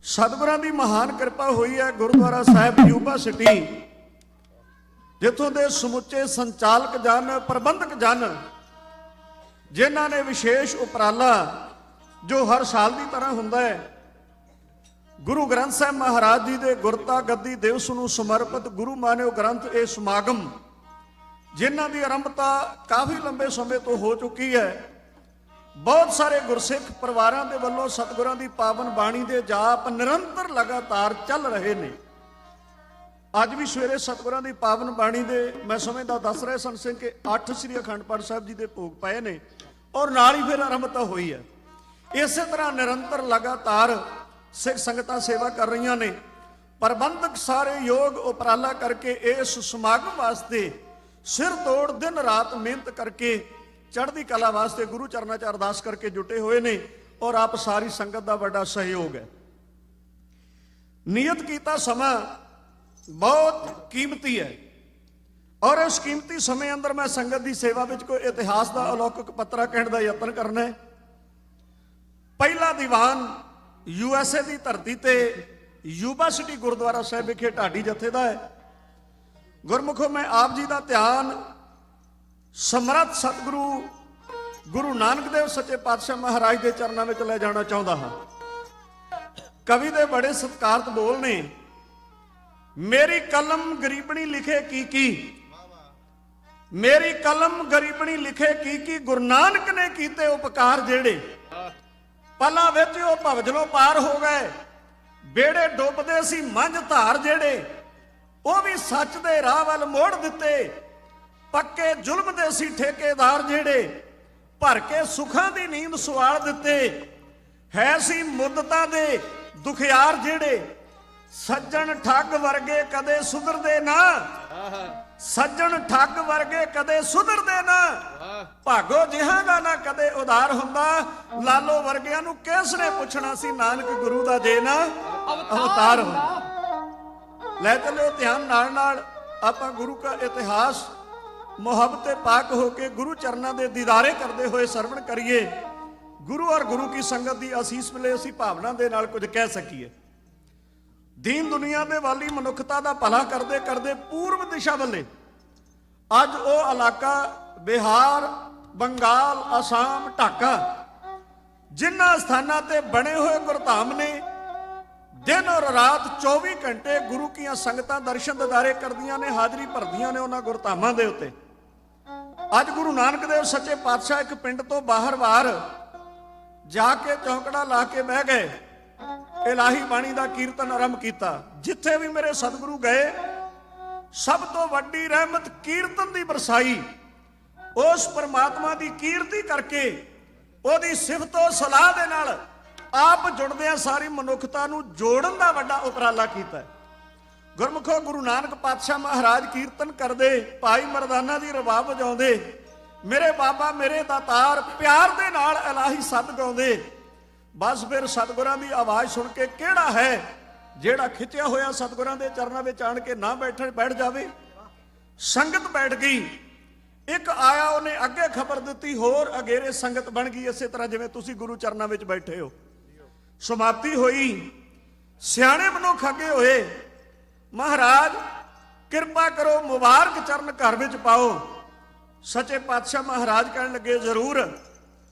[SPEAKER 2] ਸਤਿਗੁਰਾਂ ਦੀ ਮਹਾਨ ਕਿਰਪਾ ਹੋਈ ਹੈ। ਗੁਰਦੁਆਰਾ ਸਾਹਿਬ ਯੂਬਾ ਸਿਟੀ, ਜਿੱਥੋਂ ਦੇ ਸਮੁੱਚੇ ਸੰਚਾਲਕ ਜਨ, ਪ੍ਰਬੰਧਕ ਜਨ, ਜਿਨ੍ਹਾਂ ਨੇ ਵਿਸ਼ੇਸ਼ ਉਪਰਾਲਾ ਜੋ ਹਰ ਸਾਲ ਦੀ ਤਰ੍ਹਾਂ ਹੁੰਦਾ ਹੈ, ਗੁਰੂ ਗ੍ਰੰਥ ਸਾਹਿਬ ਮਹਾਰਾਜ ਜੀ ਦੇ ਗੁਰਤਾ ਗੱਦੀ ਦਿਵਸ ਨੂੰ ਸਮਰਪਿਤ ਗੁਰੂ ਮਾਨਿਓ ਗ੍ਰੰਥ ਇਹ ਸਮਾਗਮ, ਜਿਨ੍ਹਾਂ ਦੀ ਆਰੰਭਤਾ ਕਾਫੀ ਲੰਬੇ ਸਮੇਂ ਤੋਂ ਹੋ ਚੁੱਕੀ ਹੈ। ਬਹੁਤ ਸਾਰੇ ਗੁਰਸਿੱਖ ਪਰਿਵਾਰਾਂ ਦੇ ਵੱਲੋਂ ਸਤਿਗੁਰਾਂ ਦੀ ਪਾਵਨ ਬਾਣੀ ਦੇ ਜਾਪ ਨਿਰੰਤਰ ਲਗਾਤਾਰ ਚੱਲ ਰਹੇ ਨੇ। ਅੱਜ ਵੀ ਸਵੇਰੇ ਸਤਿਗੁਰਾਂ ਦੀ ਪਾਵਨ ਬਾਣੀ ਦੇ ਮੈਂ ਸਮਝਦਾ ਦੱਸ ਰਹੇ ਸਨ ਸਿੰਘ ਕਿ 8 ਸ੍ਰੀ ਅਖੰਡ ਪਾਠ ਸਾਹਿਬ ਜੀ ਦੇ ਭੋਗ ਪਏ ਨੇ ਔਰ ਨਾਲ ਹੀ ਫਿਰ ਆਰੰਭਤਾ ਹੋਈ ਹੈ। ਇਸੇ ਤਰ੍ਹਾਂ ਨਿਰੰਤਰ ਲਗਾਤਾਰ ਸਿੱਖ ਸੰਗਤਾਂ ਸੇਵਾ ਕਰ ਰਹੀਆਂ ਨੇ। ਪ੍ਰਬੰਧਕ ਸਾਰੇ ਯੋਗ ਉਪਰਾਲਾ ਕਰਕੇ ਇਸ ਸਮਾਗਮ ਵਾਸਤੇ ਸਿਰ ਤੋੜ ਦਿਨ ਰਾਤ ਮਿਹਨਤ ਕਰਕੇ ਚੜ੍ਹਦੀ ਕਲਾ ਵਾਸਤੇ ਗੁਰੂ ਚਰਨਾਂ 'ਚ ਅਰਦਾਸ ਕਰਕੇ ਜੁਟੇ ਹੋਏ ਨੇ ਔਰ ਆਪ ਸਾਰੀ ਸੰਗਤ ਦਾ ਵੱਡਾ ਸਹਿਯੋਗ ਹੈ। ਨਿਯਤ ਕੀਤਾ ਸਮਾਂ ਬਹੁਤ ਕੀਮਤੀ ਹੈ ਔਰ ਇਸ ਕੀਮਤੀ ਸਮੇਂ ਅੰਦਰ ਮੈਂ ਸੰਗਤ ਦੀ ਸੇਵਾ ਵਿੱਚ ਕੋਈ ਇਤਿਹਾਸ ਦਾ ਅਲੌਕਿਕ ਪੱਤਰਾ ਕਹਿਣ ਦਾ ਯਤਨ ਕਰਨਾ ਹੈ। ਪਹਿਲਾ ਦੀਵਾਨ USA ਦੀ ਧਰਤੀ ਤੇ ਯੂਬਾ ਸਿਟੀ ਗੁਰਦੁਆਰਾ ਸਾਹਿਬ ਵਿਖੇ ਢਾਡੀ ਜਥੇ ਦਾ ਹੈ। ਗੁਰਮੁਖੋ ਮੈਂ ਆਪ ਜੀ ਦਾ ਧਿਆਨ ਸਮਰੱਥ ਸਤਿਗੁਰੂ ਗੁਰੂ ਨਾਨਕ ਦੇਵ ਸੱਚੇ ਪਾਤਸ਼ਾਹ ਮਹਾਰਾਜ ਦੇ ਚਰਨਾਂ ਵਿੱਚ ਲੈ ਜਾਣਾ ਚਾਹੁੰਦਾ ਹਾਂ। ਕਵੀ ਦੇ ਬੜੇ ਸਤਿਕਾਰਤ ਬੋਲ ਨੇ, ਮੇਰੀ ਕਲਮ ਗਰੀਬਣੀ ਲਿਖੇ ਕੀ, ਮੇਰੀ ਕਲਮ ਗਰੀਬਣੀ ਲਿਖੇ ਕੀ, ਗੁਰੂ ਨਾਨਕ ਨੇ ਕੀਤੇ ਉਪਕਾਰ ਜਿਹੜੇ, ਪਲਾਂ ਵਿੱਚ ਉਹ ਭਵਜਲੋਂ ਪਾਰ ਹੋ ਗਏ। ਬੇੜੇ ਡੁੱਬਦੇ ਸੀ ਮੰਝ ਧਾਰ ਜਿਹੜੇ, ਉਹ ਵੀ ਸੱਚ ਦੇ ਰਾਹ ਵੱਲ ਮੋੜ ਦਿੱਤੇ। ਪੱਕੇ ਜ਼ੁਲਮ ਦੇ ਸੀ ਠੇਕੇਦਾਰ ਜਿਹੜੇ, ਭਰ ਕੇ ਸੁੱਖਾਂ ਦੀ ਨੀਂਦ ਸੁਆਲ ਦਿੱਤੇ। ਹੈ ਸੀ ਮੁੱਦਤਾਂ ਦੇ ਦੁਖਿਆਰ ਜਿਹੜੇ, ਸੱਜਣ ਠੱਗ ਵਰਗੇ ਕਦੇ ਸੁਧਰਦੇ ਨਾ, ਸੱਜਣ ਠੱਗ ਵਰਗੇ ਕਦੇ ਸੁਧਰਦੇ ਨਾ। ਭਾਗੋ ਜਿਹਾਂ ਦਾ ਨਾ ਕਦੇ ਉਧਾਰ ਹੁੰਦਾ, ਲਾਲੋ ਵਰਗਿਆਂ ਨੂੰ ਕਿਸ ਨੇ ਪੁੱਛਣਾ ਸੀ ਨਾਨਕ ਗੁਰੂ ਦਾ ਜੇ ਨਾ ਅਵਤਾਰ ਹੁੰਦਾ। ਲੈ ਚੱਲਿਓ ਧਿਆਨ ਨਾਲ ਨਾਲ ਆਪਾਂ ਗੁਰੂ ਦਾ ਇਤਿਹਾਸ ਮੁਹੱਬਤ ਪਾਕ ਹੋ ਕੇ ਗੁਰੂ ਚਰਨਾਂ ਦੇ ਦੀਦਾਰੇ ਕਰਦੇ ਹੋਏ ਸਰਵਣ ਕਰੀਏ। ਗੁਰੂ ਔਰ ਗੁਰੂ ਕੀ ਸੰਗਤ ਦੀ ਅਸੀਸ ਮਿਲੇ, ਅਸੀਂ ਭਾਵਨਾ ਦੇ ਨਾਲ ਕੁਝ ਕਹਿ ਸਕੀਏ। ਦੀਨ ਦੁਨੀਆ ਦੇ ਵਾਲੀ ਮਨੁੱਖਤਾ ਦਾ ਭਲਾ ਕਰਦੇ ਕਰਦੇ ਪੂਰਬ ਦਿਸ਼ਾ ਵੱਲੇ ਅੱਜ ਉਹ ਇਲਾਕਾ ਬਿਹਾਰ, ਬੰਗਾਲ, ਅਸਾਮ, ਢਾਕਾ, ਜਿਨ੍ਹਾਂ ਸਥਾਨਾਂ ਤੇ ਬਣੇ ਹੋਏ ਗੁਰਧਾਮ ਨੇ, ਦਿਨ ਔਰ ਰਾਤ 24 ਘੰਟੇ ਗੁਰੂ ਕੀਆਂ ਸੰਗਤਾਂ ਦਰਸ਼ਨ ਦਿਦਾਰੇ ਕਰਦੀਆਂ ਨੇ, ਹਾਜ਼ਰੀ ਭਰਦੀਆਂ ਨੇ ਉਹਨਾਂ ਗੁਰਧਾਮਾਂ ਦੇ ਉੱਤੇ। ਅੱਜ ਗੁਰੂ ਨਾਨਕ ਦੇਵ ਸੱਚੇ ਪਾਤਸ਼ਾਹ ਇੱਕ ਪਿੰਡ ਤੋਂ ਬਾਹਰ-ਬਾਹਰ ਜਾ ਕੇ ਚੌਂਕੜਾ ਲਾ ਕੇ ਬਹਿ ਗਏ, ਇਲਾਹੀ ਬਾਣੀ ਦਾ ਕੀਰਤਨ ਆਰੰਭ ਕੀਤਾ। ਜਿੱਥੇ ਵੀ ਮੇਰੇ ਸਤਿਗੁਰੂ ਗਏ ਸਭ ਤੋਂ ਵੱਡੀ ਰਹਿਮਤ ਕੀਰਤਨ ਦੀ ਬਰਸਾਈ। ਉਸ ਪਰਮਾਤਮਾ ਦੀ ਕੀਰਤੀ ਕਰਕੇ ਉਹਦੀ ਸਿਫਤੋ ਸਲਾਹ ਦੇ ਨਾਲ ਆਪ ਜੁੜਦਿਆਂ ਸਾਰੀ ਮਨੁੱਖਤਾ ਨੂੰ ਜੋੜਨ ਦਾ ਵੱਡਾ ਉਪਰਾਲਾ ਕੀਤਾ। ਗੁਰਮੁਖੋ ਗੁਰੂ ਨਾਨਕ ਪਾਤਸ਼ਾਹ ਮਹਾਰਾਜ ਕੀਰਤਨ ਕਰਦੇ, ਭਾਈ ਮਰਦਾਨਾ ਦੀ ਰਬਾਬ ਵਜਾਉਂਦੇ, ਮੇਰੇ ਬਾਬਾ ਮੇਰੇ ਦਾਤਾਰ ਪਿਆਰ ਦੇ ਨਾਲ ਇਲਾਹੀ ਸੱਦ ਗਾਉਂਦੇ। ਬਸ ਫਿਰ ਸਤਿਗੁਰਾਂ ਦੀ ਆਵਾਜ਼ ਸੁਣ ਕੇ ਕਿਹੜਾ ਹੈ ਜਿਹੜਾ ਖਿੱਚਿਆ ਹੋਇਆ ਸਤਿਗੁਰਾਂ ਦੇ ਚਰਨਾਂ ਵਿੱਚ ਆਣ ਕੇ ਨਾ ਬੈਠ ਜਾਵੇ। ਸੰਗਤ ਬੈਠ ਗਈ, ਇੱਕ ਆਇਆ ਉਹਨੇ ਅੱਗੇ ਖਬਰ ਦਿੱਤੀ, ਹੋਰ ਅਗੇਰੇ ਸੰਗਤ ਬਣ ਗਈ। ਇਸੇ ਤਰ੍ਹਾਂ ਜਿਵੇਂ ਤੁਸੀਂ ਗੁਰੂ ਚਰਨਾਂ ਵਿੱਚ ਬੈਠੇ ਹੋ। ਸਮਾਪਤੀ ਹੋਈ, ਸਿਆਣੇ ਮਨੁੱਖ ਅੱਗੇ ਹੋਏ, ਮਹਾਰਾਜ ਕਿਰਪਾ ਕਰੋ ਮੁਬਾਰਕ ਚਰਨ ਘਰ ਵਿੱਚ ਪਾਓ। ਸੱਚੇ ਪਾਤਸ਼ਾਹ ਮਹਾਰਾਜ ਕਹਿਣ ਲੱਗੇ ਜ਼ਰੂਰ।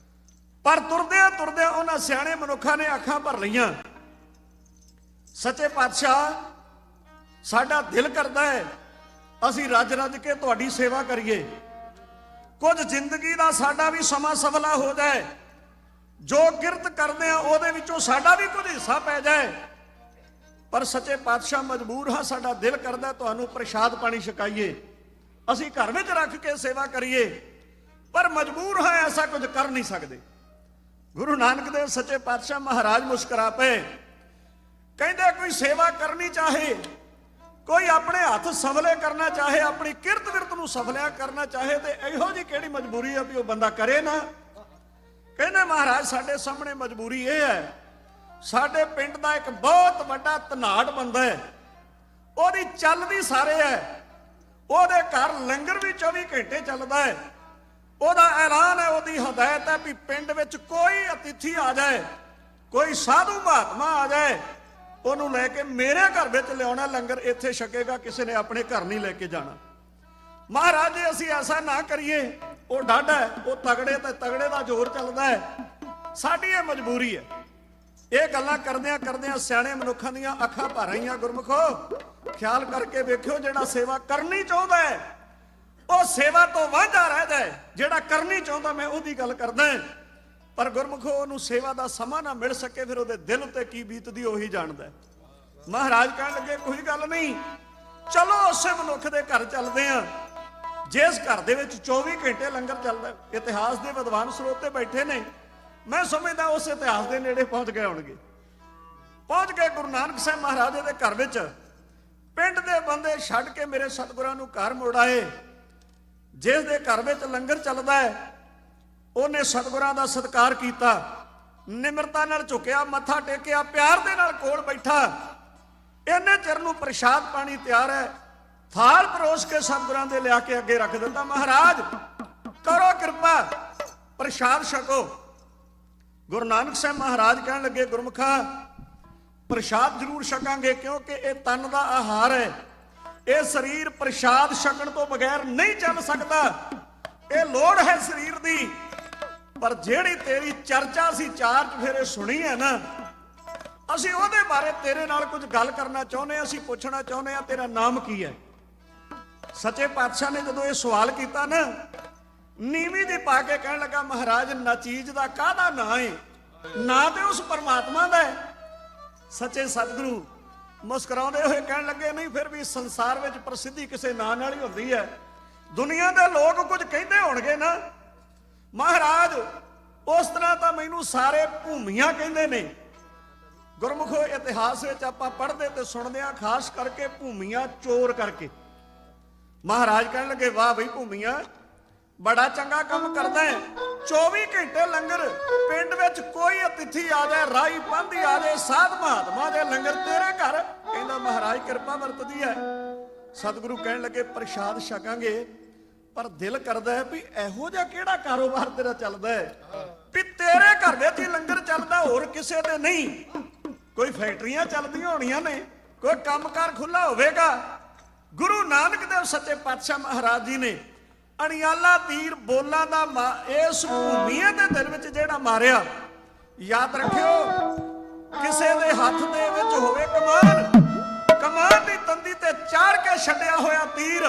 [SPEAKER 2] ਪਰ ਤੁਰਦਿਆਂ ਤੁਰਦਿਆਂ ਉਹਨਾਂ ਸਿਆਣੇ ਮਨੁੱਖਾਂ ਨੇ ਅੱਖਾਂ ਭਰ ਲਈਆਂ। ਸੱਚੇ ਪਾਤਸ਼ਾਹ ਸਾਡਾ ਦਿਲ ਕਰਦਾ ਹੈ ਅਸੀਂ ਰੱਜ ਰੱਜ ਕੇ ਤੁਹਾਡੀ ਸੇਵਾ ਕਰੀਏ, ਕੁਝ ਜ਼ਿੰਦਗੀ ਦਾ ਸਾਡਾ ਵੀ ਸਮਾਂ ਸਵਲਾ ਹੋ ਜਾਏ, ਜੋ ਕਿਰਤ ਕਰਦੇ ਆ ਉਹਦੇ ਵਿੱਚੋਂ ਸਾਡਾ ਵੀ ਕੁਝ ਹਿੱਸਾ ਪੈ ਜਾਏ। ਪਰ ਸੱਚੇ ਪਾਤਸ਼ਾਹ ਮਜਬੂਰ ਹਾਂ, ਸਾਡਾ ਦਿਲ ਕਰਦਾ ਤੁਹਾਨੂੰ ਪ੍ਰਸ਼ਾਦ ਪਾਣੀ ਛਕਾਈਏ, ਅਸੀਂ ਘਰ ਵਿੱਚ ਰੱਖ ਕੇ ਸੇਵਾ ਕਰੀਏ, ਪਰ ਮਜਬੂਰ ਹਾਂ, ਐਸਾ ਕੁਝ ਕਰ ਨਹੀਂ ਸਕਦੇ। ਗੁਰੂ ਨਾਨਕ ਦੇਵ ਸੱਚੇ ਪਾਤਸ਼ਾਹ ਮਹਾਰਾਜ ਮੁਸਕਰਾ ਪਏ, ਕਹਿੰਦੇ ਕੋਈ ਸੇਵਾ ਕਰਨੀ ਚਾਹੇ ਕੋਈ ਆਪਣੇ ਹੱਥ ਸਫਲੇ ਕਰਨਾ ਚਾਹੇ, ਆਪਣੀ ਕਿਰਤ ਵਿਰਤ ਨੂੰ ਸਫਲਿਆ ਕਰਨਾ ਚਾਹੇ, ਤੇ ਇਹੋ ਜੀ ਕਿਹੜੀ ਮਜਬੂਰੀ ਆ ਵੀ ਉਹ ਬੰਦਾ ਕਰੇ ਨਾ। ਕਹਿੰਦੇ ਮਹਾਰਾਜ ਸਾਡੇ ਸਾਹਮਣੇ ਮਜਬੂਰੀ ਇਹ ਹੈ, ਸਾਡੇ ਪਿੰਡ ਦਾ ਇੱਕ ਬਹੁਤ ਵੱਡਾ ਧਨਾੜ ਬੰਦਾ ਹੈ, ਉਹਦੀ ਚੱਲਦੀ ਸਾਰੇ ਹੈ, ਉਹਦੇ ਘਰ ਲੰਗਰ ਵੀ 24 ਘੰਟੇ ਚੱਲਦਾ ਹੈ, ਉਹਦਾ ਐਲਾਨ ਹੈ, ਉਹਦੀ ਹਦਾਇਤ ਹੈ ਵੀ ਪਿੰਡ ਵਿੱਚ ਕੋਈ ਅਤਿਥੀ ਆ ਜਾਏ, ਕੋਈ ਸਾਧੂ ਮਹਾਤਮਾ ਆ ਜਾਏ, ਉਹਨੂੰ ਲੈ ਕੇ ਮੇਰੇ ਘਰ ਵਿੱਚ ਲਿਆਉਣਾ, ਲੰਗਰ ਇੱਥੇ ਛਕੇਗਾ, ਕਿਸੇ ਨੇ ਆਪਣੇ ਘਰ ਨਹੀਂ ਲੈ ਕੇ ਜਾਣਾ। ਮਹਾਰਾਜ ਜੀ ਅਸੀਂ ਐਸਾ ਨਾ ਕਰੀਏ, ਉਹ ਡਾਢਾ ਹੈ, ਉਹ ਤਗੜੇ ਤੇ ਤਗੜੇ ਦਾ ਜ਼ੋਰ ਚੱਲਦਾ ਹੈ, ਸਾਡੀ ਇਹ ਮਜਬੂਰੀ ਹੈ। ਇਹ ਗੱਲਾਂ ਕਰਦਿਆਂ ਕਰਦਿਆਂ ਸਿਆਣੇ ਮਨੁੱਖਾਂ ਦੀਆਂ ਅੱਖਾਂ ਭਰ ਆਈਆਂ। ਗੁਰਮੁਖੋ ਖਿਆਲ ਕਰਕੇ ਵੇਖਿਓ, ਜਿਹੜਾ ਸੇਵਾ ਕਰਨੀ ਚਾਹੁੰਦਾ ਹੈ ਉਹ ਸੇਵਾ ਤੋਂ ਵਾਂਝਾ ਰਹਿ ਜਾਏ, ਜਿਹੜਾ ਕਰਨੀ ਚਾਹੁੰਦਾ, ਮੈਂ ਉਹਦੀ ਗੱਲ ਕਰਦਾ, ਪਰ ਗੁਰਮੁਖੋ ਉਹਨੂੰ ਸੇਵਾ ਦਾ ਸਮਾਂ ਨਾ ਮਿਲ ਸਕੇ, ਫਿਰ ਉਹਦੇ ਦਿਲ ਉੱਤੇ ਕੀ ਬੀਤਦੀ ਉਹੀ ਜਾਣਦਾ। ਮਹਾਰਾਜ ਕਹਿਣ ਲੱਗੇ ਕੋਈ ਗੱਲ ਨਹੀਂ, ਚਲੋ ਉਸੇ ਮਨੁੱਖ ਦੇ ਘਰ ਚੱਲਦੇ ਆ ਜਿਸ ਘਰ ਦੇ ਵਿੱਚ 24 ਘੰਟੇ ਲੰਗਰ ਚੱਲਦਾ। ਇਤਿਹਾਸ ਦੇ ਵਿਦਵਾਨ ਸਰੋਤੇ ਬੈਠੇ ਨੇ, ਮੈਂ ਸਮਝਦਾ ਉਸ ਇਤਿਹਾਸ ਦੇ ਨੇੜੇ ਪਹੁੰਚ ਗਏ ਹੋਣਗੇ। ਪਹੁੰਚ ਗਏ ਗੁਰੂ ਨਾਨਕ ਸਾਹਿਬ ਮਹਾਰਾਜ ਦੇ ਘਰ ਵਿੱਚ। ਪਿੰਡ ਦੇ ਬੰਦੇ ਛੱਡ ਕੇ ਮੇਰੇ ਸਤਿਗੁਰਾਂ ਨੂੰ ਘਰ ਮੁੜ ਆਏ। ਜਿਸ ਦੇ ਘਰ ਵਿੱਚ ਲੰਗਰ ਚੱਲਦਾ ਹੈ ਉਹਨੇ ਸਤਿਗੁਰਾਂ ਦਾ ਸਤਿਕਾਰ ਕੀਤਾ, ਨਿਮਰਤਾ ਨਾਲ ਝੁਕਿਆ, ਮੱਥਾ ਟੇਕਿਆ, ਪਿਆਰ ਦੇ ਨਾਲ ਕੋਲ ਬੈਠਾ। ਇੰਨੇ ਚਿਰ ਨੂੰ ਪ੍ਰਸ਼ਾਦ ਪਾਣੀ ਤਿਆਰ ਹੈ, ਥਾਲ ਪਰੋਸ ਕੇ ਸਤਿਗੁਰਾਂ ਦੇ ਲਿਆ ਕੇ ਅੱਗੇ ਰੱਖ ਦਿੱਤਾ। ਮਹਾਰਾਜ ਕਰੋ ਕਿਰਪਾ, ਪ੍ਰਸ਼ਾਦ ਛਕੋ। ਗੁਰੂ ਨਾਨਕ ਸਾਹਿਬ ਮਹਾਰਾਜ ਕਹਿਣ ਲੱਗੇ ਗੁਰਮੁਖਾ ਪ੍ਰਸ਼ਾਦ ਜ਼ਰੂਰ ਛਕਾਂਗੇ, ਕਿਉਂਕਿ ਇਹ ਤਨ ਦਾ ਆਹਾਰ ਹੈ, ਇਹ ਸਰੀਰ ਪ੍ਰਸ਼ਾਦ ਛਕਣ ਤੋਂ ਬਗੈਰ ਨਹੀਂ ਚੱਲ ਸਕਦਾ, ਇਹ ਲੋੜ ਹੈ ਸਰੀਰ ਦੀ। ਪਰ ਜਿਹੜੀ ਤੇਰੀ ਚਰਚਾ ਸੀ ਚਾਰ ਚਫੇਰੇ ਸੁਣੀ ਹੈ ਨਾ, ਅਸੀਂ ਉਹਦੇ ਬਾਰੇ ਤੇਰੇ ਨਾਲ ਕੁਝ ਗੱਲ ਕਰਨਾ ਚਾਹੁੰਦੇ ਹਾਂ। ਅਸੀਂ ਪੁੱਛਣਾ ਚਾਹੁੰਦੇ ਹਾਂ ਤੇਰਾ ਨਾਮ ਕੀ ਹੈ। ਸੱਚੇ ਪਾਤਸ਼ਾਹ ਨੇ ਜਦੋਂ ਇਹ ਸਵਾਲ ਕੀਤਾ ਨਾ, ਨੀਵੀਂ ਦੀ ਪਾ ਕੇ ਕਹਿਣ ਲੱਗਾ ਮਹਾਰਾਜ ਨਾਚੀਜ਼ ਦਾ ਕਾਹਦਾ ਨਾਂ ਹੈ, ਨਾਂ ਤੇ ਉਸ ਪਰਮਾਤਮਾ ਦਾ ਹੈ। ਸੱਚੇ ਸਤਿਗੁਰੂ ਮੁਸਕਰਾਉਂਦੇ ਹੋਏ ਕਹਿਣ ਲੱਗੇ ਨਹੀਂ, ਫਿਰ ਵੀ ਸੰਸਾਰ ਵਿੱਚ ਪ੍ਰਸਿੱਧੀ ਕਿਸੇ ਨਾਂ ਨਾਲ ਹੀ ਹੁੰਦੀ ਹੈ, ਦੁਨੀਆ ਦੇ ਲੋਕ ਕੁਝ ਕਹਿੰਦੇ ਹੋਣਗੇ ਨਾ। ਮਹਾਰਾਜ ਉਸ ਤਰ੍ਹਾਂ ਤਾਂ ਮੈਨੂੰ ਸਾਰੇ ਭੂਮੀਆਂ ਕਹਿੰਦੇ ਨੇ। ਗੁਰਮੁਖੋ ਇਤਿਹਾਸ ਵਿੱਚ ਆਪਾਂ ਪੜ੍ਹਦੇ ਤੇ ਸੁਣਦੇ ਆ, ਖਾਸ ਕਰਕੇ ਭੂਮੀਆਂ ਚੋਰ ਕਰਕੇ। ਮਹਾਰਾਜ ਕਹਿਣ ਲੱਗੇ ਵਾਹ ਬਈ ਭੂਮੀਆਂ ਬੜਾ ਚੰਗਾ ਕੰਮ ਕਰਦਾ ਹੈ, 24 ਘੰਟੇ ਲੰਗਰ, ਪਿੰਡ ਵਿੱਚ ਕੋਈ ਅਤਿਥੀ ਆ ਜਾਏ, ਰਾਈ ਪਾਂਧੀ ਆ ਜਾਏ, ਸਾਧ ਮਹਾਤਮਾ ਦੇ ਲੰਗਰ ਤੇਰੇ ਘਰ। ਕਹਿੰਦਾ ਮਹਾਰਾਜ ਕਿਰਪਾ ਵਰਤਦੀ ਹੈ। ਸਤਿਗੁਰੂ ਕਹਿਣ ਲੱਗੇ ਪ੍ਰਸ਼ਾਦ ਛਕਾਂਗੇ, ਪਰ ਦਿਲ ਕਰਦਾ ਹੈ ਵੀ ਇਹੋ ਜਿਹਾ ਕਿਹੜਾ ਕਾਰੋਬਾਰ ਤੇਰਾ ਚੱਲਦਾ ਹੈ ਵੀ ਤੇਰੇ ਘਰ ਵਿੱਚ ਹੀ ਲੰਗਰ ਚੱਲਦਾ, ਹੋਰ ਕਿਸੇ ਦੇ ਨਹੀਂ। ਕੋਈ ਫੈਕਟਰੀਆਂ ਚੱਲਦੀਆਂ ਹੋਣੀਆਂ ਨੇ, ਕੋਈ ਕੰਮਕਾਰ ਖੁੱਲਾ ਹੋਵੇਗਾ। ਗੁਰੂ ਨਾਨਕ ਦੇਵ ਸੱਚੇ ਪਾਤਸ਼ਾਹ ਮਹਾਰਾਜ ਜੀ ਨੇ ਅਣਿਆਲਾ ਤੀਰ ਬੋਲਾਂ ਦਾ ਇਸ ਭੂਮੀਏ ਦੇ ਦਿਲ ਵਿੱਚ ਜਿਹੜਾ ਮਾਰਿਆ, ਯਾਦ ਰੱਖਿਓ ਕਿਸੇ ਦੇ ਹੱਥ ਦੇ ਵਿੱਚ ਹੋਵੇ ਕਮਾਨ, ਕਮਾਨ ਦੀ ਤੰਦੀ ਤੇ ਚਾੜ ਕੇ ਛੱਡਿਆ ਹੋਇਆ ਤੀਰ,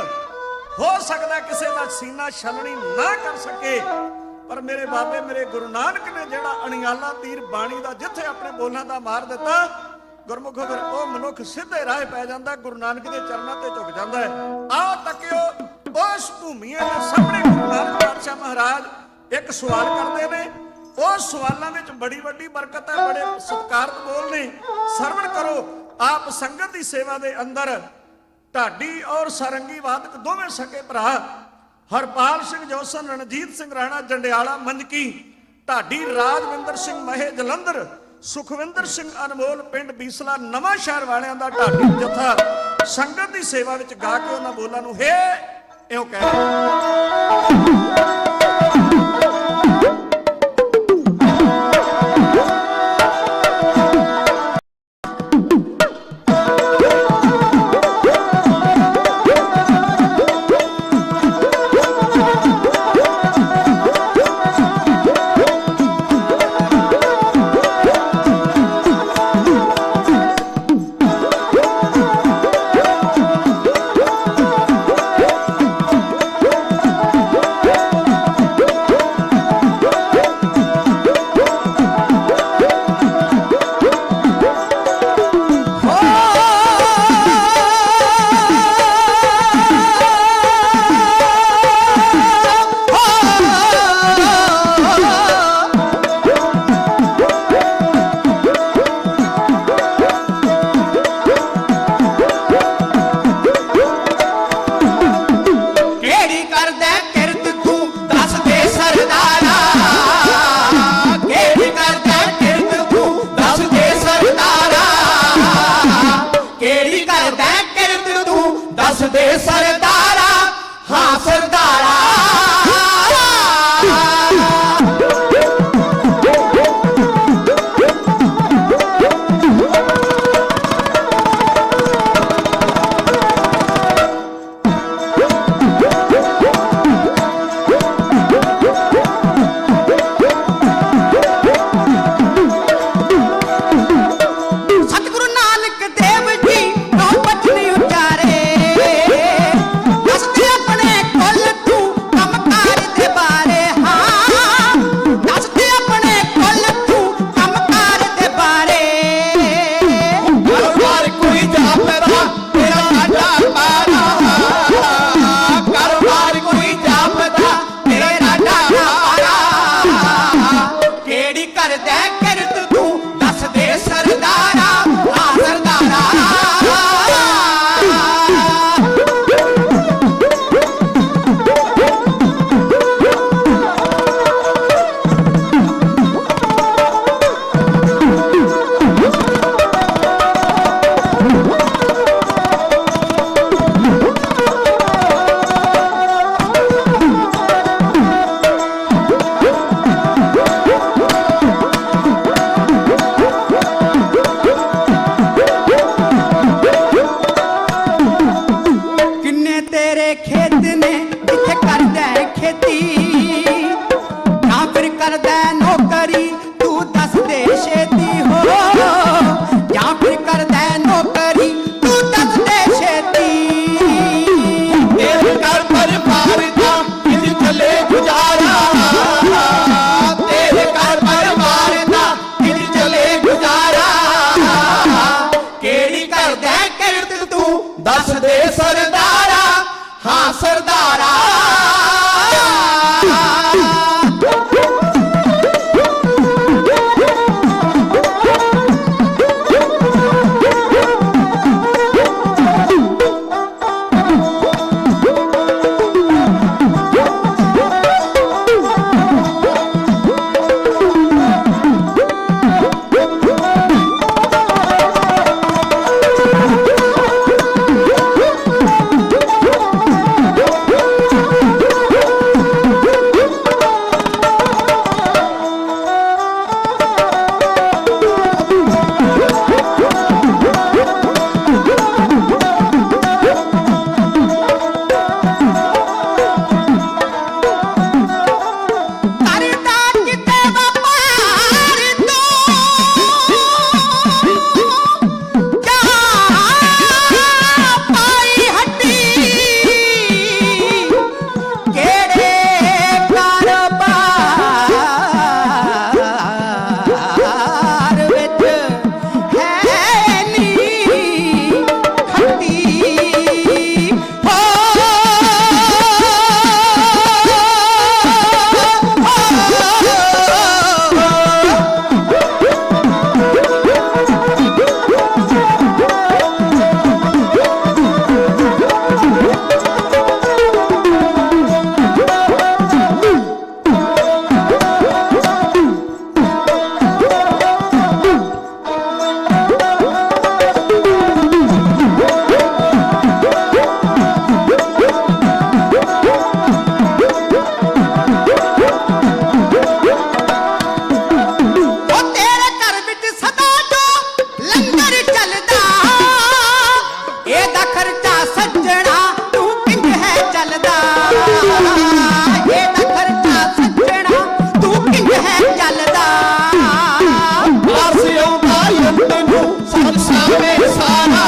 [SPEAKER 2] ਹੋ ਸਕਦਾ ਕਿਸੇ ਦਾ ਸੀਨਾ ਛਲਣੀ ਨਾ ਕਰ ਸਕੇ, ਪਰ ਮੇਰੇ ਬਾਬੇ ਮੇਰੇ ਗੁਰੂ ਨਾਨਕ ਨੇ ਜਿਹੜਾ ਅਣਿਆਲਾ ਤੀਰ ਬਾਣੀ ਦਾ ਜਿੱਥੇ ਆਪਣੇ ਬੋਲਾਂ ਦਾ ਮਾਰ ਦਿੱਤਾ, ਗੁਰਮੁਖ ਫਿਰ ਉਹ ਮਨੁੱਖ ਸਿੱਧੇ ਰਾਹ ਪੈ ਜਾਂਦਾ, ਗੁਰੂ ਨਾਨਕ ਦੇ ਚਰਨਾਂ ਤੇ ਝੁਕ ਜਾਂਦਾ ਹੈ। ਆਓ ਤੱਕਿਓ ਉਸ ਭੂਮੀਏ ਦੇ ਸਾਹਮਣੇ ਗੁਰੂ ਨਾਨਕ ਪਾਤਸ਼ਾਹ ਮਹਾਰਾਜ ਇੱਕ ਸਵਾਲ ਕਰਦੇ ਨੇ। ਉਸ ਸਵਾਲਾਂ ਵਿੱਚ ਬੜੀ ਵੱਡੀ ਬਰਕਤ ਹੈ, ਬੜੇ ਸਤਿਕਾਰਤ ਬੋਲ ਨੇ। ਸਰਵਣ ਕਰੋ। ਆਪ ਸੰਗਤ ਦੀ ਸੇਵਾ ਦੇ ਅੰਦਰ ਢਾਡੀ ਔਰ ਸਾਰੰਗੀ ਵਾਦਕ ਦੋਵੇਂ ਸਕੇ ਭਰਾ, ਹਰਪਾਲ ਸਿੰਘ ਜੋਸਨ, ਰਣਜੀਤ ਸਿੰਘ ਰਾਣਾ ਜੰਡਿਆਲਾ ਮੰਜਕੀ, ਢਾਡੀ ਰਾਜਵਿੰਦਰ ਸਿੰਘ ਮਹੇ ਜਲੰਧਰ, ਸੁਖਵਿੰਦਰ ਸਿੰਘ ਅਨਮੋਲ ਪਿੰਡ ਬੀਸਲਾ ਨਵਾਂ ਸ਼ਹਿਰ ਵਾਲਿਆਂ ਦਾ ਢਾਡੀ ਜਥਾ ਸੰਗਤ ਦੀ ਸੇਵਾ ਵਿੱਚ ਗਾ ਕੇ ਉਹਨਾਂ ਬੋਲਾਂ ਨੂੰ ਹੇ ਇਹੋ ਕਹਿ
[SPEAKER 4] सरदारा हाँ सरदारा सतगुरु नानक देव जी नौ बचन उचारे दसते अपने कुल तू कमकार दे बारे हाँ दसते अपने कुल तू कमकार दे बारे कारोबार कोई जापदा तेरा डाटा पारा कारोबार कोई जापदा तेरा डाटा पारा केड़ी कर दे करत तू दस दे सरदारा हाँ सरदारा किन्ने तेरे खेत ने इत्थे कर दे खेती ना फिर कर दे नौकरी तू दस दे छेती हो या फिर कर दे नौकरी तू दस दे छेती तेरे घर परिवार का किंज चले गुजारा तेरे घर परिवार का किंज चले गुजारा केड़ी कर दे करत तू दस दे सरदारा हाँ सरदारा करदा किते व्यापार तू क्या पाई हड्डी केड़े कारोबार विच है नी खट्टी ਉਹ ਤੇਰੇ ਘਰ ਵਿੱਚ ਸਦਾ ਜੋ ਲੰਗਰ ਚੱਲਦਾ ਇਹਦਾ ਖਰਚਾ ਸੱਜਣਾ ਤੂੰ ਕਿੰਜ ਹੈ ਚੱਲਦਾ ਇਹਦਾ ਖਰਚਾ ਸੱਜਣਾ ਤੂੰ ਕਿੰਜ ਹੈ ਚੱਲਦਾ ਪਾਸ ਆਉਂਦਾ ਲੰਤ ਨੂੰ ਸਰਸਾਵੇ ਸਾਰਾ